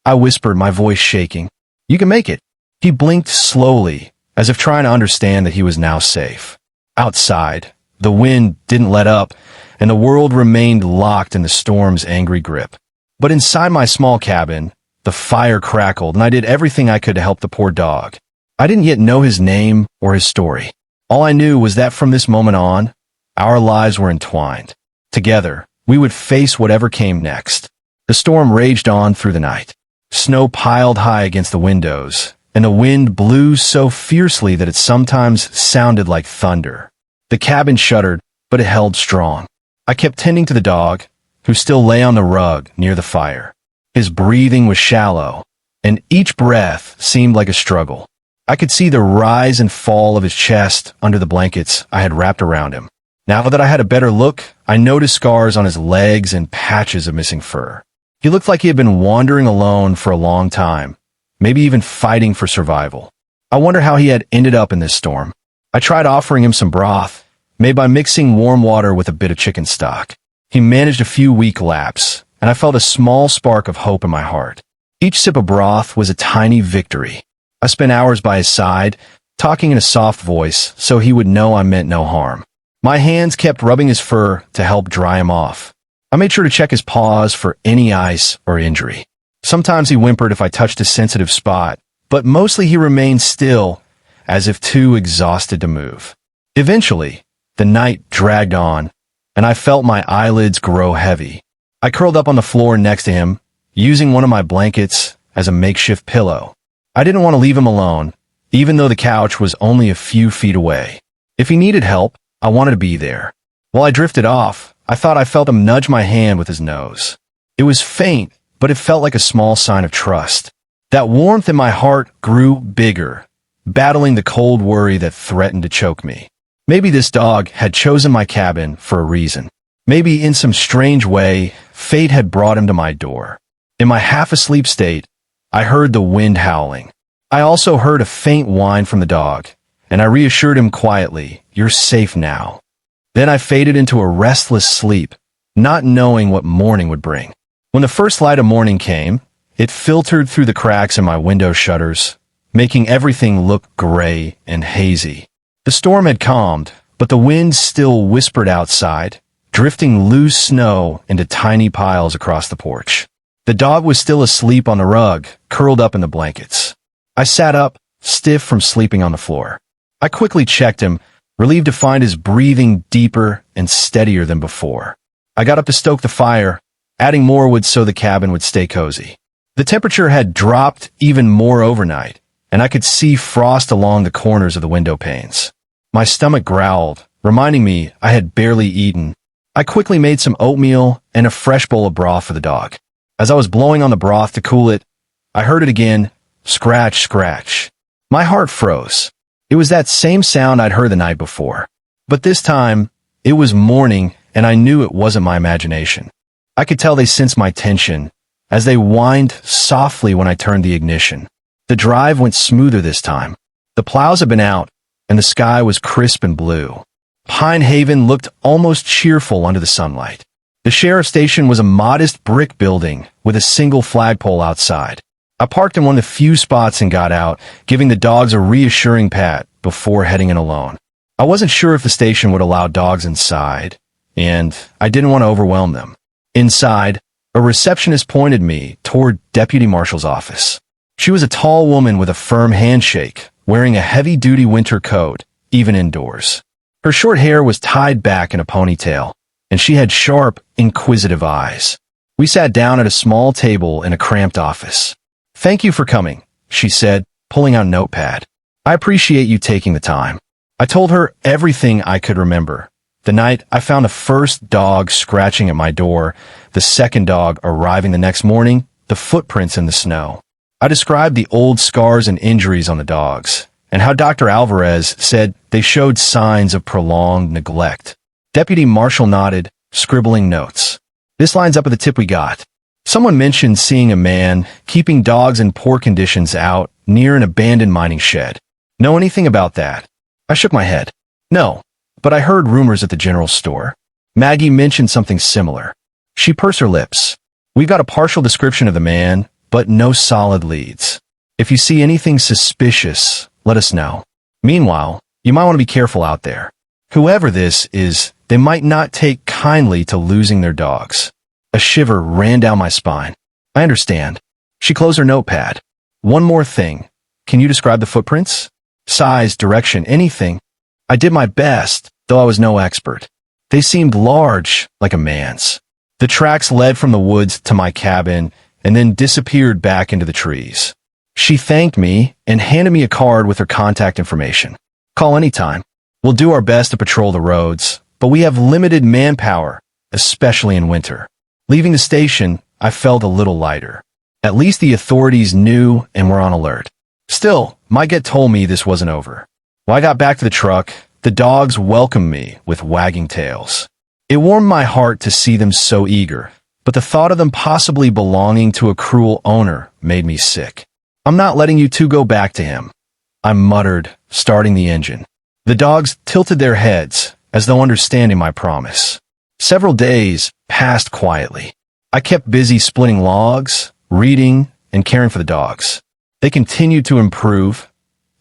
I whispered, my voice shaking. "You can make it." He blinked slowly, as if trying to understand that he was now safe. Outside, the wind didn't let up, and the world remained locked in the storm's angry grip. But inside my small cabin, the fire crackled, and I did everything I could to help the poor dog. I didn't yet know his name or his story. All I knew was that from this moment on, our lives were entwined. Together, we would face whatever came next. The storm raged on through the night. Snow piled high against the windows, and the wind blew so fiercely that it sometimes sounded like thunder. The cabin shuddered, but it held strong. I kept tending to the dog, who still lay on the rug near the fire. His breathing was shallow, and each breath seemed like a struggle. I could see the rise and fall of his chest under the blankets I had wrapped around him. Now that I had a better look, I noticed scars on his legs and patches of missing fur. He looked like he had been wandering alone for a long time, maybe even fighting for survival. I wonder how he had ended up in this storm. I tried offering him some broth, made by mixing warm water with a bit of chicken stock. He managed a few weak laps, and I felt a small spark of hope in my heart. Each sip of broth was a tiny victory. I spent hours by his side, talking in a soft voice so he would know I meant no harm. My hands kept rubbing his fur to help dry him off. I made sure to check his paws for any ice or injury. Sometimes he whimpered if I touched a sensitive spot, but mostly he remained still, as if too exhausted to move. Eventually, the night dragged on, and I felt my eyelids grow heavy. I curled up on the floor next to him, using one of my blankets as a makeshift pillow. I didn't want to leave him alone, even though the couch was only a few feet away. If he needed help, I wanted to be there. While I drifted off, I thought I felt him nudge my hand with his nose. It was faint, but it felt like a small sign of trust. That warmth in my heart grew bigger, battling the cold worry that threatened to choke me. Maybe this dog had chosen my cabin for a reason. Maybe in some strange way, fate had brought him to my door. In my half-asleep state, I heard the wind howling. I also heard a faint whine from the dog, and I reassured him quietly, "You're safe now." Then I faded into a restless sleep, not knowing what morning would bring. When the first light of morning came, it filtered through the cracks in my window shutters, making everything look gray and hazy. The storm had calmed, but the wind still whispered outside, drifting loose snow into tiny piles across the porch. The dog was still asleep on the rug, curled up in the blankets. I sat up, stiff from sleeping on the floor. I quickly checked him, relieved to find his breathing deeper and steadier than before. I got up to stoke the fire, adding more wood so the cabin would stay cozy. The temperature had dropped even more overnight, and I could see frost along the corners of the window panes. My stomach growled, reminding me I had barely eaten. I quickly made some oatmeal and a fresh bowl of broth for the dog. As I was blowing on the broth to cool it, I heard it again, scratch, scratch. My heart froze. It was that same sound I'd heard the night before. But this time, it was morning, and I knew it wasn't my imagination. I could tell they sensed my tension, as they whined softly when I turned the ignition. The drive went smoother this time. The plows had been out, and the sky was crisp and blue. Pine Haven looked almost cheerful under the sunlight. The sheriff's station was a modest brick building with a single flagpole outside. I parked in one of the few spots and got out, giving the dogs a reassuring pat before heading in alone. I wasn't sure if the station would allow dogs inside, and I didn't want to overwhelm them. Inside, a receptionist pointed me toward Deputy Marshal's office. She was a tall woman with a firm handshake, wearing a heavy-duty winter coat, even indoors. Her short hair was tied back in a ponytail, and she had sharp, inquisitive eyes. We sat down at a small table in a cramped office. "Thank you for coming," she said, pulling out a notepad. "I appreciate you taking the time." I told her everything I could remember. The night I found the first dog scratching at my door, the second dog arriving the next morning, the footprints in the snow. I described the old scars and injuries on the dogs, and how Dr. Alvarez said they showed signs of prolonged neglect. Deputy Marshal nodded, scribbling notes. "This lines up with the tip we got. Someone mentioned seeing a man keeping dogs in poor conditions out near an abandoned mining shed. Know anything about that?" I shook my head. "No, but I heard rumors at the general store. Maggie mentioned something similar." She pursed her lips. "We've got a partial description of the man, but no solid leads. If you see anything suspicious, let us know. Meanwhile, you might want to be careful out there. Whoever this is, they might not take kindly to losing their dogs." A shiver ran down my spine. "I understand." She closed her notepad. "One more thing. Can you describe the footprints? Size, direction, anything?" I did my best, though I was no expert. They seemed large, like a man's. The tracks led from the woods to my cabin and then disappeared back into the trees. She thanked me and handed me a card with her contact information. "Call anytime. We'll do our best to patrol the roads, but we have limited manpower, especially in winter." Leaving the station, I felt a little lighter. At least the authorities knew and were on alert. Still, my gut told me this wasn't over. When I got back to the truck, the dogs welcomed me with wagging tails. It warmed my heart to see them so eager, but the thought of them possibly belonging to a cruel owner made me sick. "I'm not letting you two go back to him," I muttered, starting the engine. The dogs tilted their heads, as though understanding my promise. Several days passed quietly. I kept busy splitting logs, reading, and caring for the dogs. They continued to improve,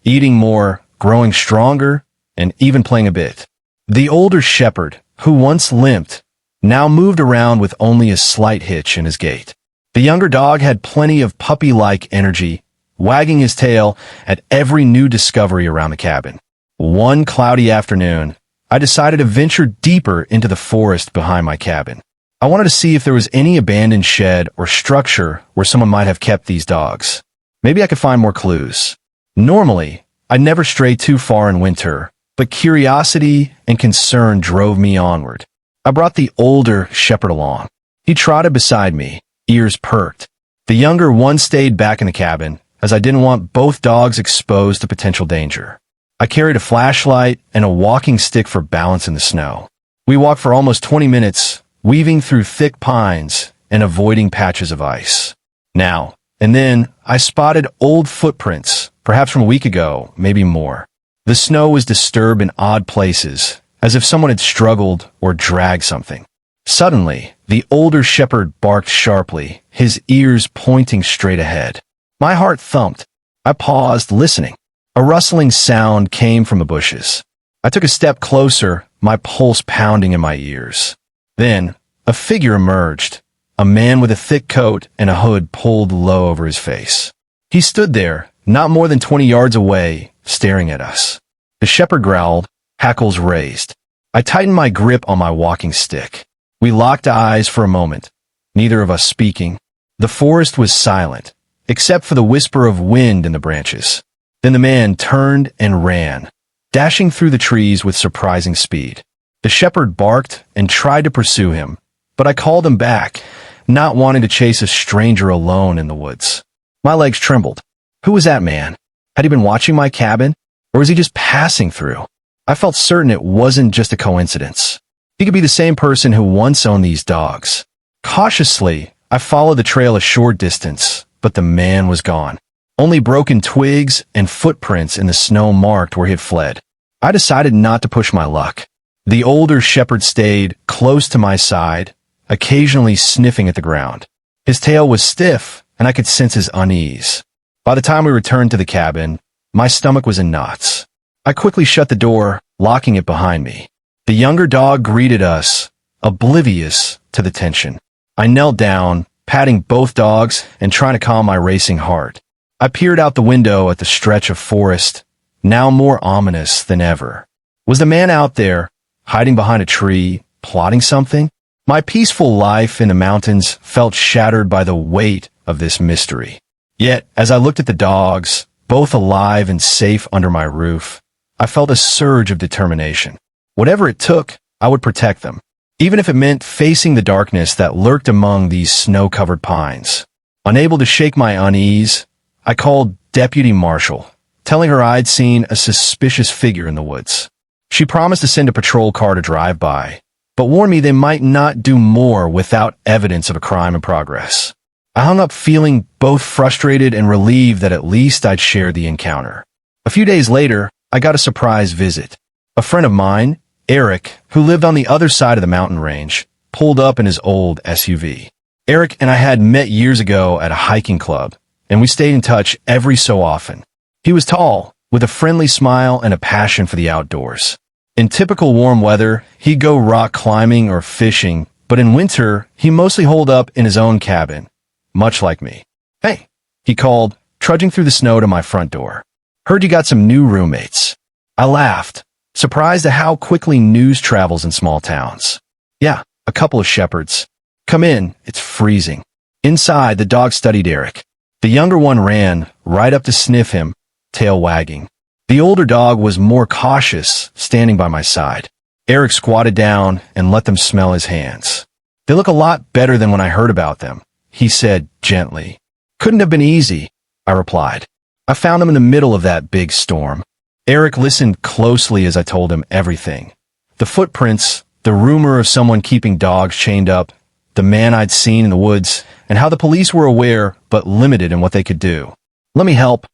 eating more, growing stronger, and even playing a bit. The older shepherd, who once limped, now moved around with only a slight hitch in his gait. The younger dog had plenty of puppy-like energy, wagging his tail at every new discovery around the cabin. One cloudy afternoon, I decided to venture deeper into the forest behind my cabin. I wanted to see if there was any abandoned shed or structure where someone might have kept these dogs. Maybe I could find more clues. Normally, I'd never stray too far in winter, but curiosity and concern drove me onward. I brought the older shepherd along. He trotted beside me, ears perked. The younger one stayed back in the cabin, as I didn't want both dogs exposed to potential danger. I carried a flashlight and a walking stick for balance in the snow. We walked for almost 20 minutes, weaving through thick pines and avoiding patches of ice. Now and then, I spotted old footprints, perhaps from a week ago, maybe more. The snow was disturbed in odd places, as if someone had struggled or dragged something. Suddenly, the older shepherd barked sharply, his ears pointing straight ahead. My heart thumped. I paused, listening. A rustling sound came from the bushes. I took a step closer, my pulse pounding in my ears. Then, a figure emerged, a man with a thick coat and a hood pulled low over his face. He stood there, not more than 20 yards away, staring at us. The shepherd growled, hackles raised. I tightened my grip on my walking stick. We locked eyes for a moment, neither of us speaking. The forest was silent, except for the whisper of wind in the branches. Then the man turned and ran, dashing through the trees with surprising speed. The shepherd barked and tried to pursue him, but I called him back, not wanting to chase a stranger alone in the woods. My legs trembled. Who was that man? Had he been watching my cabin, or was he just passing through? I felt certain it wasn't just a coincidence. He could be the same person who once owned these dogs. Cautiously, I followed the trail a short distance, but the man was gone. Only broken twigs and footprints in the snow marked where he had fled. I decided not to push my luck. The older shepherd stayed close to my side, occasionally sniffing at the ground. His tail was stiff, and I could sense his unease. By the time we returned to the cabin, my stomach was in knots. I quickly shut the door, locking it behind me. The younger dog greeted us, oblivious to the tension. I knelt down, patting both dogs and trying to calm my racing heart. I peered out the window at the stretch of forest, now more ominous than ever. Was the man out there, hiding behind a tree, plotting something? My peaceful life in the mountains felt shattered by the weight of this mystery. Yet, as I looked at the dogs, both alive and safe under my roof, I felt a surge of determination. Whatever it took, I would protect them, even if it meant facing the darkness that lurked among these snow-covered pines. Unable to shake my unease, I called Deputy Marshal, telling her I'd seen a suspicious figure in the woods. She promised to send a patrol car to drive by, but warned me they might not do more without evidence of a crime in progress. I hung up feeling both frustrated and relieved that at least I'd shared the encounter. A few days later, I got a surprise visit. A friend of mine, Eric, who lived on the other side of the mountain range, pulled up in his old SUV. Eric and I had met years ago at a hiking club, and we stayed in touch every so often. He was tall, with a friendly smile and a passion for the outdoors. In typical warm weather, he'd go rock climbing or fishing, but in winter, he mostly holed up in his own cabin, much like me. "Hey," he called, trudging through the snow to my front door. "Heard you got some new roommates." I laughed, surprised at how quickly news travels in small towns. "Yeah, a couple of shepherds. Come in, it's freezing." Inside, the dog studied Eric. The younger one ran, right up to sniff him, tail wagging. The older dog was more cautious, standing by my side. Eric squatted down and let them smell his hands. "They look a lot better than when I heard about them," he said gently. "Couldn't have been easy," I replied. "I found them in the middle of that big storm." Eric listened closely as I told him everything. The footprints, the rumor of someone keeping dogs chained up, the man I'd seen in the woods, and how the police were aware but limited in what they could do. "Let me help,"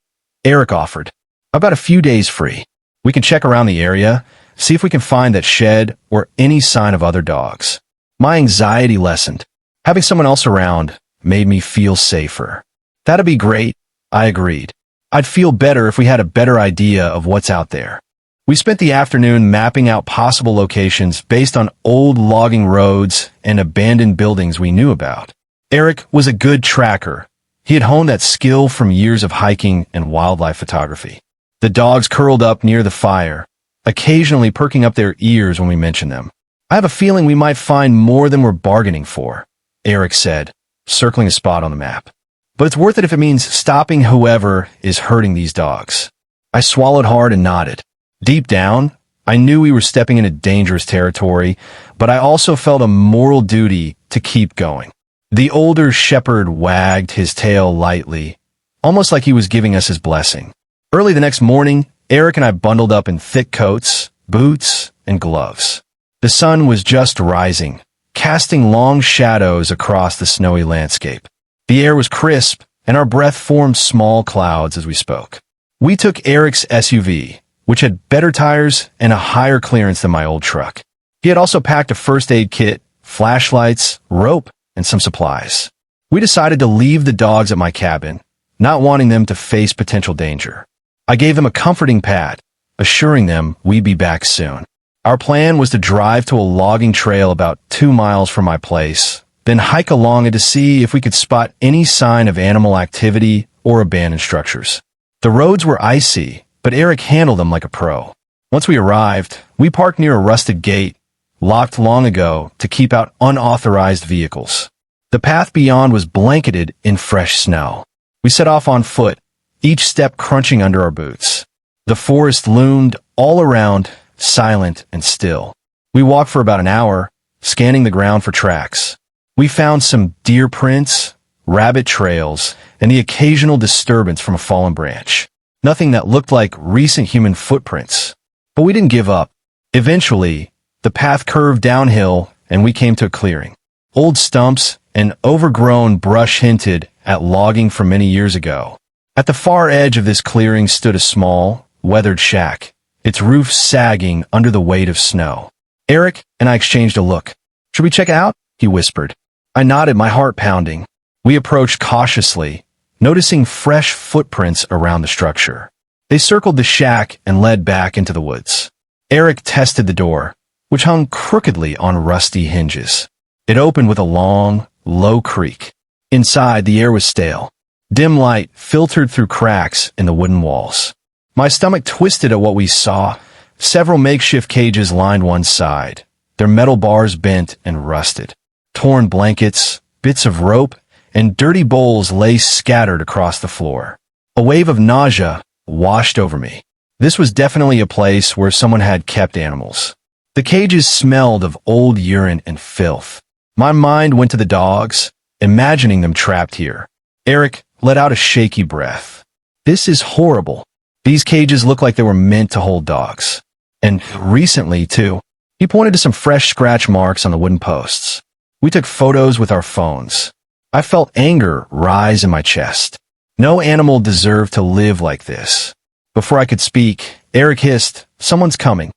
Eric offered. "I've got a few days free. We can check around the area, see if we can find that shed or any sign of other dogs." My anxiety lessened. Having someone else around made me feel safer. "That'd be great," I agreed. "I'd feel better if we had a better idea of what's out there." We spent the afternoon mapping out possible locations based on old logging roads and abandoned buildings we knew about. Eric was a good tracker. He had honed that skill from years of hiking and wildlife photography. The dogs curled up near the fire, occasionally perking up their ears when we mentioned them. I have a feeling we might find more than we're bargaining for, Eric said, circling a spot on the map. But it's worth it if it means stopping whoever is hurting these dogs. I swallowed hard and nodded. Deep down, I knew we were stepping into dangerous territory, but I also felt a moral duty to keep going. The older shepherd wagged his tail lightly, almost like he was giving us his blessing. Early the next morning, Eric and I bundled up in thick coats, boots, and gloves. The sun was just rising, casting long shadows across the snowy landscape. The air was crisp, and our breath formed small clouds as we spoke. We took Eric's SUV, which had better tires and a higher clearance than my old truck. He had also packed a first aid kit, flashlights, rope, and some supplies. We decided to leave the dogs at my cabin, not wanting them to face potential danger. I gave them a comforting pat, assuring them we'd be back soon. Our plan was to drive to a logging trail about 2 miles from my place, then hike along it to see if we could spot any sign of animal activity or abandoned structures. The roads were icy, but Eric handled them like a pro. Once we arrived, we parked near a rusted gate, locked long ago to keep out unauthorized vehicles. The path beyond was blanketed in fresh snow. We set off on foot, each step crunching under our boots. The forest loomed all around, silent and still. We walked for about an hour, scanning the ground for tracks. We found some deer prints, rabbit trails, and the occasional disturbance from a fallen branch. Nothing that looked like recent human footprints. But we didn't give up. Eventually, the path curved downhill and we came to a clearing. Old stumps and overgrown brush hinted at logging from many years ago. At the far edge of this clearing stood a small, weathered shack, its roof sagging under the weight of snow. Eric and I exchanged a look. "Should we check it out?" he whispered. I nodded, my heart pounding. We approached cautiously, noticing fresh footprints around the structure. They circled the shack and led back into the woods. Eric tested the door, which hung crookedly on rusty hinges. It opened with a long, low creak. Inside, the air was stale. Dim light filtered through cracks in the wooden walls. My stomach twisted at what we saw. Several makeshift cages lined one side, their metal bars bent and rusted. Torn blankets, bits of rope, and dirty bowls lay scattered across the floor. A wave of nausea washed over me. This was definitely a place where someone had kept animals. The cages smelled of old urine and filth. My mind went to the dogs, imagining them trapped here. Eric let out a shaky breath. "This is horrible. These cages look like they were meant to hold dogs. And recently, too." He pointed to some fresh scratch marks on the wooden posts. We took photos with our phones. I felt anger rise in my chest. No animal deserved to live like this. Before I could speak, Eric hissed, "Someone's coming."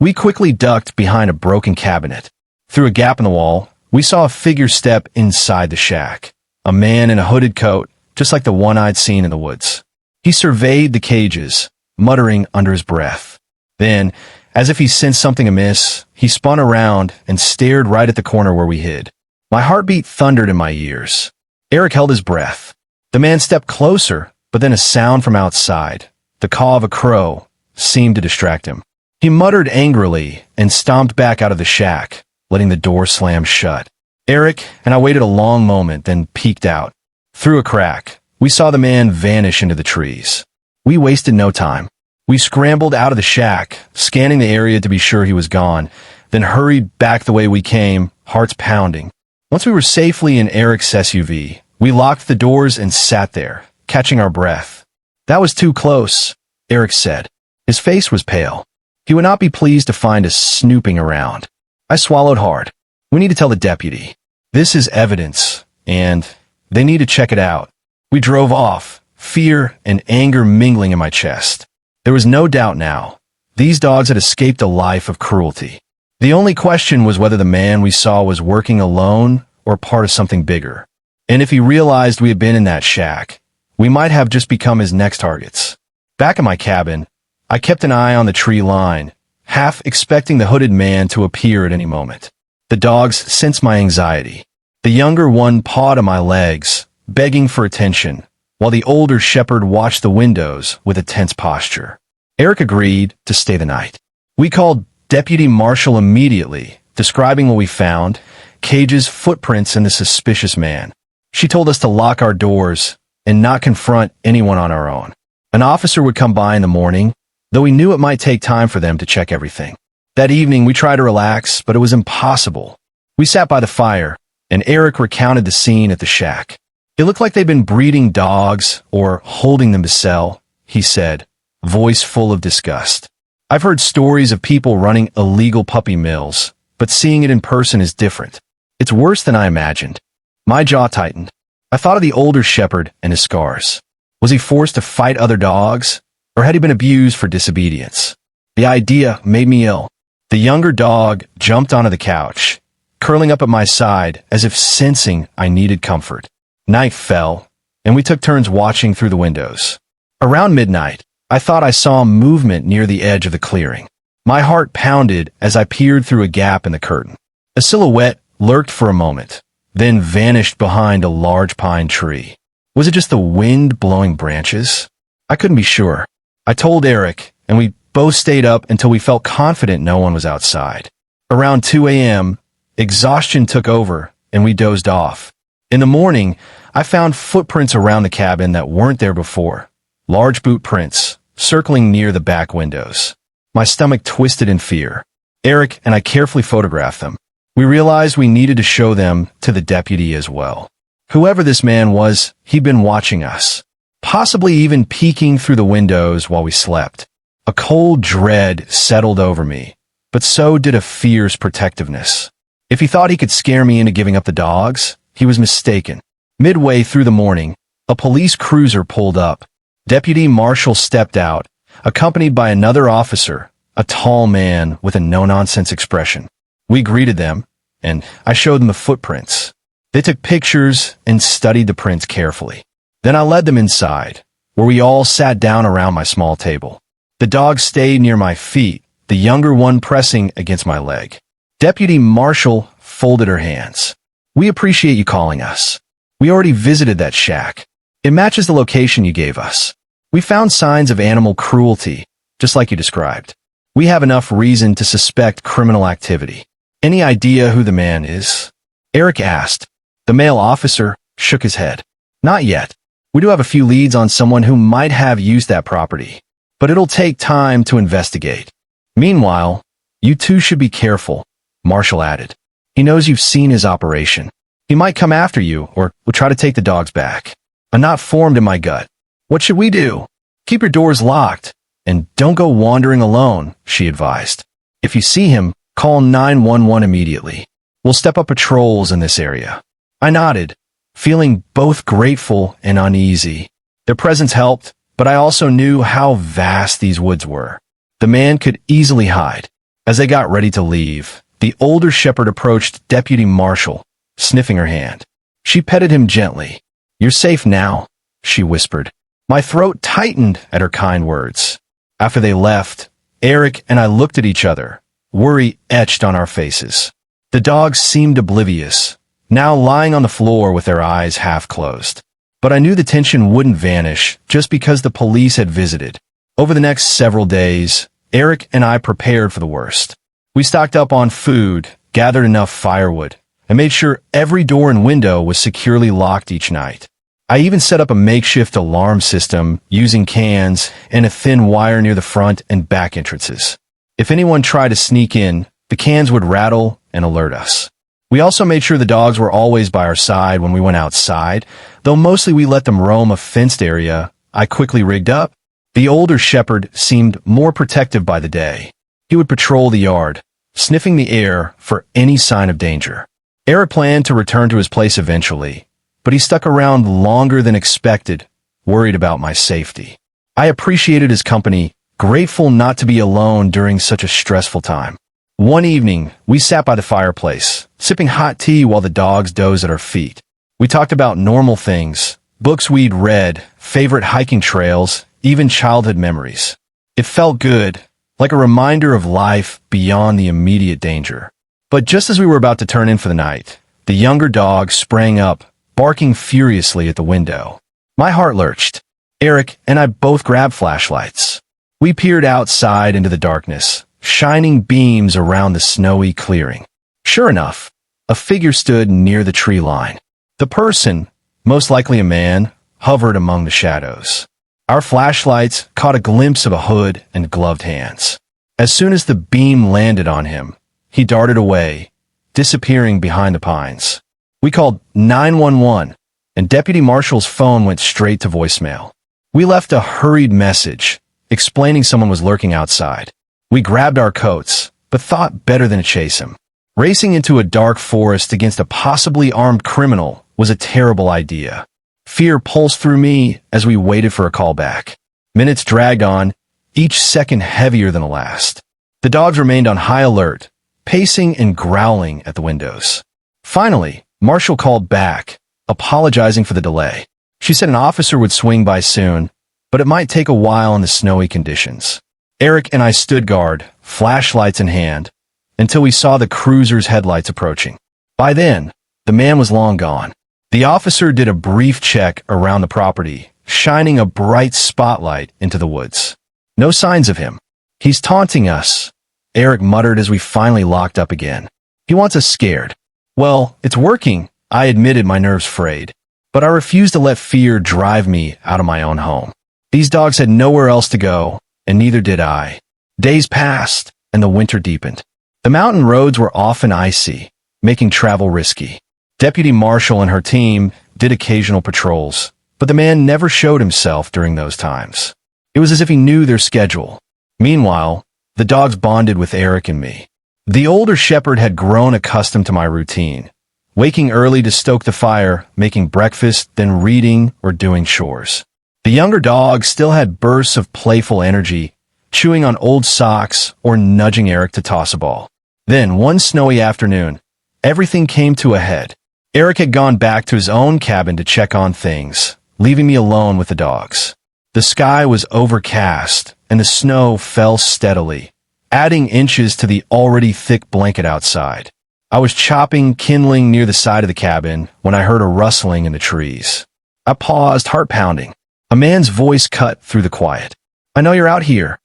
We quickly ducked behind a broken cabinet. Through a gap in the wall, we saw a figure step inside the shack. A man in a hooded coat, just like the one I'd seen in the woods. He surveyed the cages, muttering under his breath. Then, as if he sensed something amiss, he spun around and stared right at the corner where we hid. My heartbeat thundered in my ears. Eric held his breath. The man stepped closer, but then a sound from outside, the caw of a crow, seemed to distract him. He muttered angrily and stomped back out of the shack, letting the door slam shut. Eric and I waited a long moment, then peeked out. Through a crack, we saw the man vanish into the trees. We wasted no time. We scrambled out of the shack, scanning the area to be sure he was gone, then hurried back the way we came, hearts pounding. Once we were safely in Eric's SUV, we locked the doors and sat there, catching our breath. "That was too close," Eric said. His face was pale. He would not be pleased to find us snooping around. I swallowed hard. We need to tell the deputy. This is evidence, and they need to check it out. We drove off, fear and anger mingling in my chest. There was no doubt now. These dogs had escaped a life of cruelty. The only question was whether the man we saw was working alone or part of something bigger. And if he realized we had been in that shack, we might have just become his next targets. Back in my cabin, I kept an eye on the tree line, half expecting the hooded man to appear at any moment. The dogs sensed my anxiety. The younger one pawed at my legs, begging for attention, while the older shepherd watched the windows with a tense posture. Eric agreed to stay the night. We called Deputy Marshall immediately, describing what we found, cages, footprints, and the suspicious man. She told us to lock our doors and not confront anyone on our own. An officer would come by in the morning, though we knew it might take time for them to check everything. That evening, we tried to relax, but it was impossible. We sat by the fire, and Eric recounted the scene at the shack. It looked like they'd been breeding dogs or holding them to sell, he said, voice full of disgust. I've heard stories of people running illegal puppy mills, but seeing it in person is different. It's worse than I imagined. My jaw tightened. I thought of the older shepherd and his scars. Was he forced to fight other dogs, or had he been abused for disobedience? The idea made me ill. The younger dog jumped onto the couch, curling up at my side as if sensing I needed comfort. Night fell, and we took turns watching through the windows. Around midnight, I thought I saw movement near the edge of the clearing. My heart pounded as I peered through a gap in the curtain. A silhouette lurked for a moment, then vanished behind a large pine tree. Was it just the wind blowing branches? I couldn't be sure. I told Eric, and we both stayed up until we felt confident no one was outside. Around 2 a.m., exhaustion took over, and we dozed off. In the morning, I found footprints around the cabin that weren't there before. Large boot prints, circling near the back windows. My stomach twisted in fear. Eric and I carefully photographed them. We realized we needed to show them to the deputy as well. Whoever this man was, he'd been watching us, possibly even peeking through the windows while we slept. A cold dread settled over me, but so did a fierce protectiveness. If he thought he could scare me into giving up the dogs, he was mistaken. Midway through the morning, a police cruiser pulled up. Deputy Marshall stepped out, accompanied by another officer, a tall man with a no-nonsense expression. We greeted them, and I showed them the footprints. They took pictures and studied the prints carefully. Then I led them inside, where we all sat down around my small table. The dog stayed near my feet, the younger one pressing against my leg. Deputy Marshall folded her hands. We appreciate you calling us. We already visited that shack. It matches the location you gave us. We found signs of animal cruelty, just like you described. We have enough reason to suspect criminal activity. Any idea who the man is? Eric asked. The male officer shook his head. Not yet. We do have a few leads on someone who might have used that property, but it'll take time to investigate. Meanwhile, you two should be careful, Marshall added. He knows you've seen his operation. He might come after you or will try to take the dogs back. A knot formed in my gut. What should we do? Keep your doors locked and don't go wandering alone, she advised. If you see him, call 911 immediately. We'll step up patrols in this area. I nodded, feeling both grateful and uneasy. Their presence helped, but I also knew how vast these woods were. The man could easily hide. As they got ready to leave, the older shepherd approached Deputy Marshall, sniffing her hand. She petted him gently. You're safe now, she whispered. My throat tightened at her kind words. After they left, Eric and I looked at each other, worry etched on our faces. The dogs seemed oblivious, now lying on the floor with their eyes half closed. But I knew the tension wouldn't vanish just because the police had visited. Over the next several days, Eric and I prepared for the worst. We stocked up on food, gathered enough firewood, and made sure every door and window was securely locked each night. I even set up a makeshift alarm system using cans and a thin wire near the front and back entrances. If anyone tried to sneak in, the cans would rattle and alert us. We also made sure the dogs were always by our side when we went outside, though mostly we let them roam a fenced area I quickly rigged up. The older shepherd seemed more protective by the day. He would patrol the yard, sniffing the air for any sign of danger. Eric planned to return to his place eventually, but he stuck around longer than expected, worried about my safety. I appreciated his company, grateful not to be alone during such a stressful time. One evening, we sat by the fireplace, sipping hot tea while the dogs dozed at our feet. We talked about normal things, books we'd read, favorite hiking trails, even childhood memories. It felt good, like a reminder of life beyond the immediate danger. But just as we were about to turn in for the night, the younger dog sprang up, barking furiously at the window. My heart lurched. Eric and I both grabbed flashlights. We peered outside into the darkness, shining beams around the snowy clearing. Sure enough, a figure stood near the tree line. The person, most likely a man, hovered among the shadows. Our flashlights caught a glimpse of a hood and gloved hands. As soon as the beam landed on him, he darted away, disappearing behind the pines. We called 911, and Deputy Marshall's phone went straight to voicemail. We left a hurried message, explaining someone was lurking outside. We grabbed our coats, but thought better than to chase him. Racing into a dark forest against a possibly armed criminal was a terrible idea. Fear pulsed through me as we waited for a call back. Minutes dragged on, each second heavier than the last. The dogs remained on high alert, pacing and growling at the windows. Finally, Marshall called back, apologizing for the delay. She said an officer would swing by soon, but it might take a while in the snowy conditions. Eric and I stood guard, flashlights in hand, until we saw the cruiser's headlights approaching. By then, the man was long gone. The officer did a brief check around the property, shining a bright spotlight into the woods. No signs of him. He's taunting us, Eric muttered as we finally locked up again. He wants us scared. Well, it's working, I admitted, my nerves frayed. But I refused to let fear drive me out of my own home. These dogs had nowhere else to go, and neither did I. Days passed, and the winter deepened. The mountain roads were often icy, making travel risky. Deputy Marshall and her team did occasional patrols, but the man never showed himself during those times. It was as if he knew their schedule. Meanwhile, the dogs bonded with Eric and me. The older shepherd had grown accustomed to my routine, waking early to stoke the fire, making breakfast, then reading or doing chores. The younger dog still had bursts of playful energy, chewing on old socks or nudging Eric to toss a ball. Then, one snowy afternoon, everything came to a head. Eric had gone back to his own cabin to check on things, leaving me alone with the dogs. The sky was overcast, and the snow fell steadily, adding inches to the already thick blanket outside. I was chopping kindling near the side of the cabin when I heard a rustling in the trees. I paused, heart pounding. A man's voice cut through the quiet. "I know you're out here."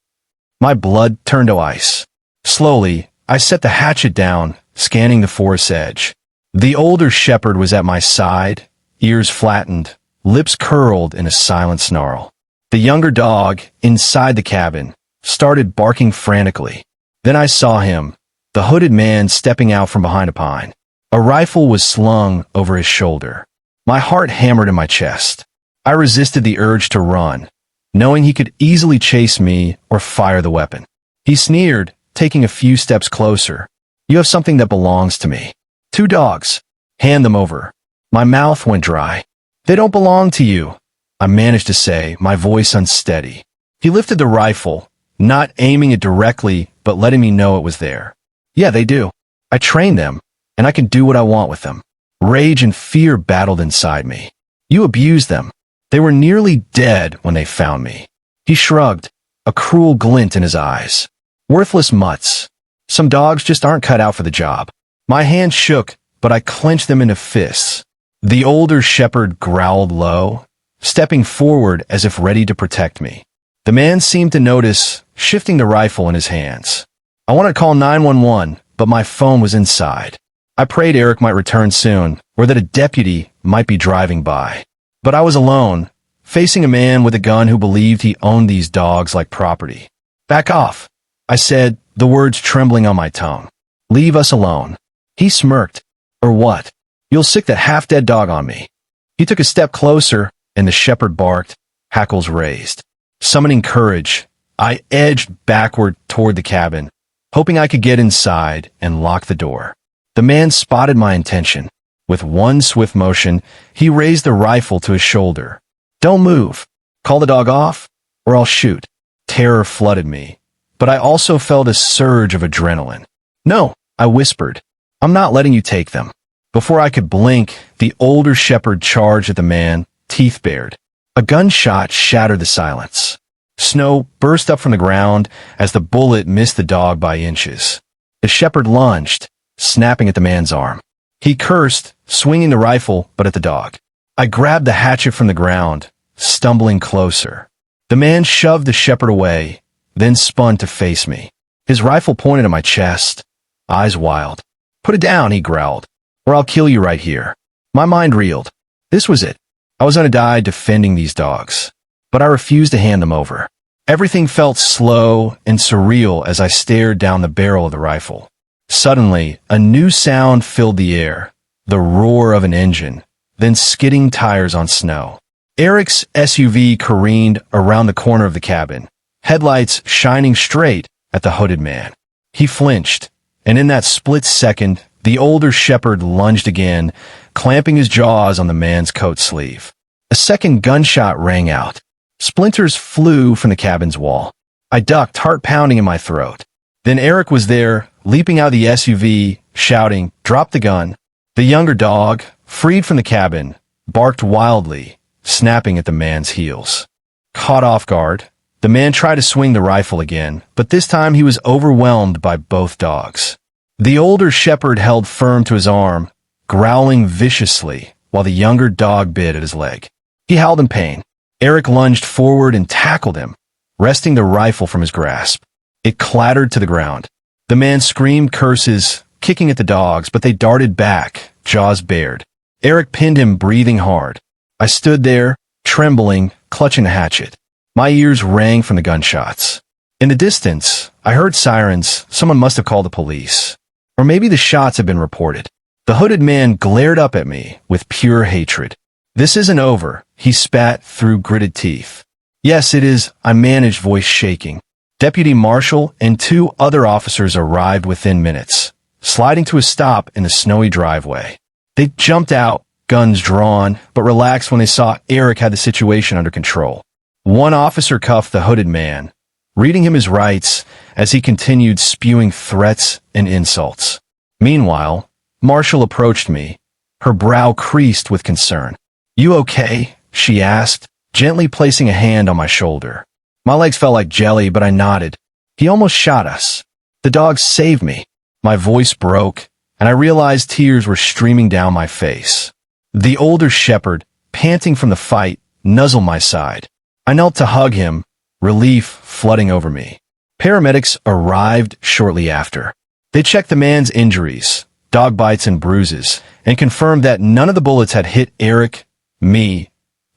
My blood turned to ice. Slowly, I set the hatchet down, scanning the forest's edge. The older shepherd was at my side, ears flattened, lips curled in a silent snarl. The younger dog, inside the cabin, started barking frantically. Then I saw him, the hooded man stepping out from behind a pine. A rifle was slung over his shoulder. My heart hammered in my chest. I resisted the urge to run, knowing he could easily chase me or fire the weapon. He sneered, taking a few steps closer. "You have something that belongs to me. 2 dogs. Hand them over." My mouth went dry. "They don't belong to you," I managed to say, my voice unsteady. He lifted the rifle, not aiming it directly, but letting me know it was there. "Yeah, they do. I trained them, and I can do what I want with them." Rage and fear battled inside me. "You abused them. They were nearly dead when they found me." He shrugged, a cruel glint in his eyes. "Worthless mutts. Some dogs just aren't cut out for the job." My hands shook, but I clenched them into fists. The older shepherd growled low, stepping forward as if ready to protect me. The man seemed to notice, shifting the rifle in his hands. I wanted to call 911, but my phone was inside. I prayed Eric might return soon, or that a deputy might be driving by. But I was alone, facing a man with a gun who believed he owned these dogs like property. "Back off," I said, the words trembling on my tongue. "Leave us alone." He smirked. "Or what? You'll sick that half-dead dog on me." He took a step closer, and the shepherd barked, hackles raised. Summoning courage, I edged backward toward the cabin, hoping I could get inside and lock the door. The man spotted my intention. With one swift motion, he raised the rifle to his shoulder. "Don't move. Call the dog off, or I'll shoot." Terror flooded me, but I also felt a surge of adrenaline. "No," I whispered. "I'm not letting you take them." Before I could blink, the older shepherd charged at the man, teeth bared. A gunshot shattered the silence. Snow burst up from the ground as the bullet missed the dog by inches. The shepherd lunged, snapping at the man's arm. He cursed, swinging the rifle, but at the dog. I grabbed the hatchet from the ground, stumbling closer. The man shoved the shepherd away, then spun to face me. His rifle pointed at my chest, eyes wild. "Put it down," he growled, "or I'll kill you right here." My mind reeled. This was it. I was gonna die defending these dogs. But I refused to hand them over. Everything felt slow and surreal as I stared down the barrel of the rifle. Suddenly, a new sound filled the air, the roar of an engine, then skidding tires on snow. Eric's SUV careened around the corner of the cabin, headlights shining straight at the hooded man. He flinched, and in that split second, the older shepherd lunged again, clamping his jaws on the man's coat sleeve. A second gunshot rang out. Splinters flew from the cabin's wall. I ducked, heart pounding in my throat. Then Eric was there, leaping out of the SUV, shouting, "Drop the gun." The younger dog, freed from the cabin, barked wildly, snapping at the man's heels. Caught off guard, the man tried to swing the rifle again, but this time he was overwhelmed by both dogs. The older shepherd held firm to his arm, growling viciously, while the younger dog bit at his leg. He howled in pain. Eric lunged forward and tackled him, wresting the rifle from his grasp. It clattered to the ground. The man screamed curses, kicking at the dogs, but they darted back, jaws bared. Eric pinned him, breathing hard. I stood there, trembling, clutching the hatchet. My ears rang from the gunshots. In the distance, I heard sirens. Someone must have called the police. Or maybe the shots had been reported. The hooded man glared up at me with pure hatred. "This isn't over," he spat through gritted teeth. "Yes, it is," I managed, voice shaking. Deputy Marshal and 2 other officers arrived within minutes, sliding to a stop in the snowy driveway. They jumped out, guns drawn, but relaxed when they saw Eric had the situation under control. One officer cuffed the hooded man, reading him his rights as he continued spewing threats and insults. Meanwhile, Marshall approached me, her brow creased with concern. "You okay?" she asked, gently placing a hand on my shoulder. My legs felt like jelly, but I nodded. "He almost shot us. The dogs saved me." My voice broke, and I realized tears were streaming down my face. The older shepherd, panting from the fight, nuzzled my side. I knelt to hug him, relief flooding over me. Paramedics arrived shortly after. They checked the man's injuries, dog bites and bruises, and confirmed that none of the bullets had hit Eric, me,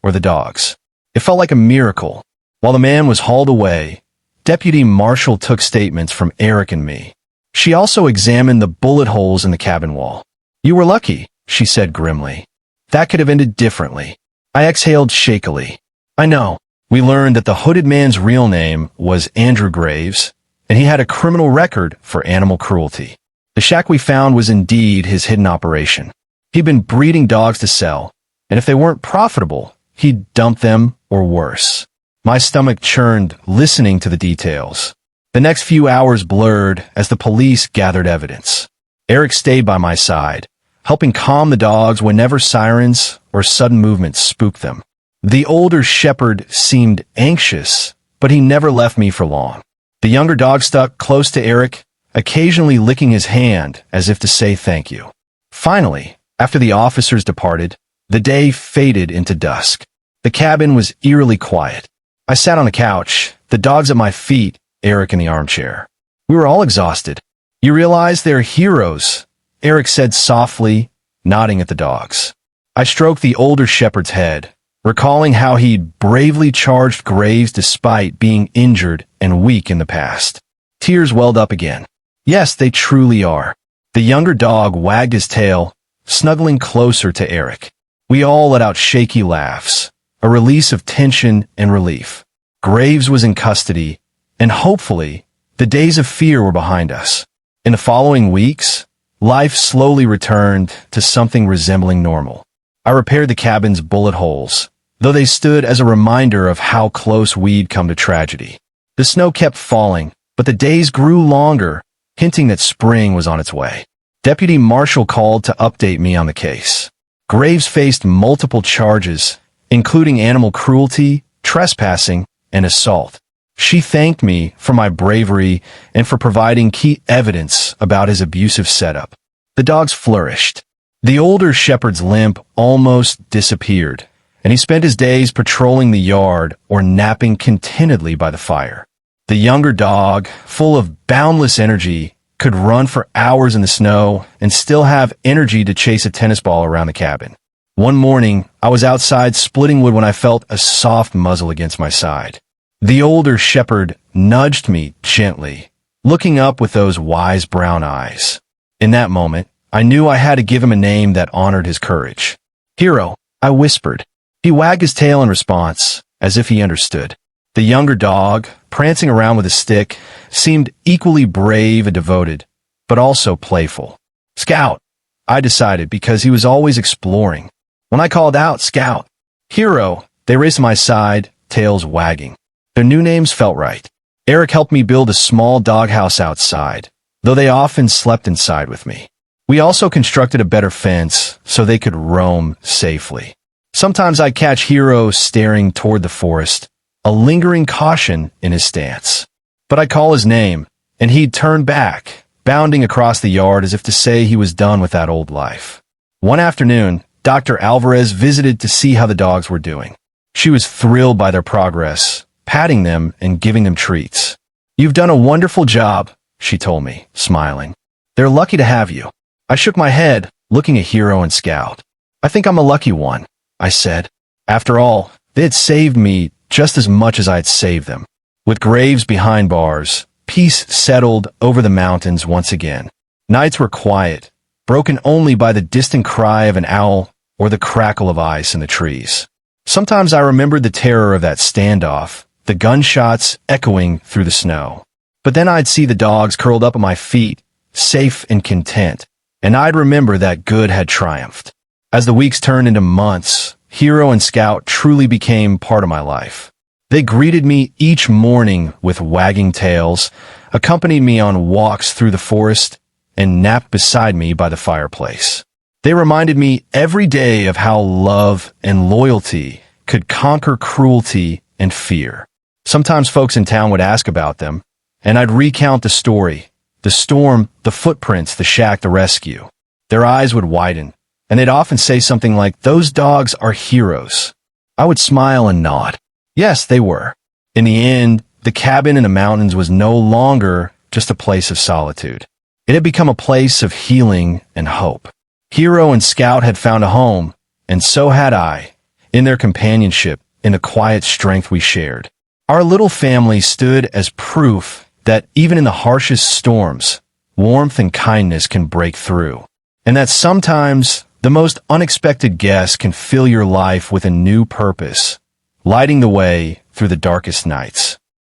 or the dogs. It felt like a miracle. While the man was hauled away, Deputy Marshall took statements from Eric and me. She also examined the bullet holes in the cabin wall. "You were lucky," she said grimly. "That could have ended differently." I exhaled shakily. I know. We learned that the hooded man's real name was Andrew Graves, and he had a criminal record for animal cruelty. The shack we found was indeed his hidden operation. He'd been breeding dogs to sell, and if they weren't profitable, he'd dump them or worse. My stomach churned listening to the details. The next few hours blurred as the police gathered evidence. Eric stayed by my side, helping calm the dogs whenever sirens or sudden movements spooked them. The older shepherd seemed anxious, but he never left me for long. The younger dog stuck close to Eric, occasionally licking his hand as if to say thank you. Finally, after the officers departed, the day faded into dusk. The cabin was eerily quiet. I sat on the couch, the dogs at my feet, Eric in the armchair. We were all exhausted. "You realize they're heroes," Eric said softly, nodding at the dogs. I stroked the older shepherd's head, recalling how he'd bravely charged Graves despite being injured and weak in the past. Tears welled up again. "Yes, they truly are." The younger dog wagged his tail, snuggling closer to Eric. We all let out shaky laughs, a release of tension and relief. Graves was in custody, and hopefully, the days of fear were behind us. In the following weeks, life slowly returned to something resembling normal. I repaired the cabin's bullet holes, though they stood as a reminder of how close we'd come to tragedy. The snow kept falling, but the days grew longer, hinting that spring was on its way. Deputy Marshall called to update me on the case. Graves faced multiple charges, including animal cruelty, trespassing, and assault. She thanked me for my bravery and for providing key evidence about his abusive setup. The dogs flourished. The older shepherd's limp almost disappeared, and he spent his days patrolling the yard or napping contentedly by the fire. The younger dog, full of boundless energy, could run for hours in the snow and still have energy to chase a tennis ball around the cabin. One morning, I was outside splitting wood when I felt a soft muzzle against my side. The older shepherd nudged me gently, looking up with those wise brown eyes. In that moment, I knew I had to give him a name that honored his courage. Hero, I whispered. He wagged his tail in response, as if he understood. The younger dog, prancing around with a stick, seemed equally brave and devoted, but also playful. Scout, I decided, because he was always exploring. When I called out, Scout, Hero, they raced to my side, tails wagging. Their new names felt right. Eric helped me build a small doghouse outside, though they often slept inside with me. We also constructed a better fence so they could roam safely. Sometimes I'd catch Hero staring toward the forest, a lingering caution in his stance. But I'd call his name, and he'd turn back, bounding across the yard as if to say he was done with that old life. One afternoon, Dr. Alvarez visited to see how the dogs were doing. She was thrilled by their progress, patting them and giving them treats. You've done a wonderful job, she told me, smiling. They're lucky to have you. I shook my head, looking at Hero and Scout. I think I'm a lucky one, I said. After all, they had saved me just as much as I had saved them. With graves behind bars, peace settled over the mountains once again. Nights were quiet, broken only by the distant cry of an owl or the crackle of ice in the trees. Sometimes I remembered the terror of that standoff, the gunshots echoing through the snow. But then I'd see the dogs curled up at my feet, safe and content, and I'd remember that good had triumphed. As the weeks turned into months, Hero and Scout truly became part of my life. They greeted me each morning with wagging tails, accompanied me on walks through the forest, and napped beside me by the fireplace. They reminded me every day of how love and loyalty could conquer cruelty and fear. Sometimes folks in town would ask about them, and I'd recount the story, the storm, the footprints, the shack, the rescue. Their eyes would widen, and they'd often say something like, "Those dogs are heroes." I would smile and nod. Yes, they were. In the end, the cabin in the mountains was no longer just a place of solitude. It had become a place of healing and hope. Hero and Scout had found a home, and so had I, in their companionship, in the quiet strength we shared. Our little family stood as proof that even in the harshest storms, warmth and kindness can break through, and that sometimes the most unexpected guest can fill your life with a new purpose, lighting the way through the darkest nights.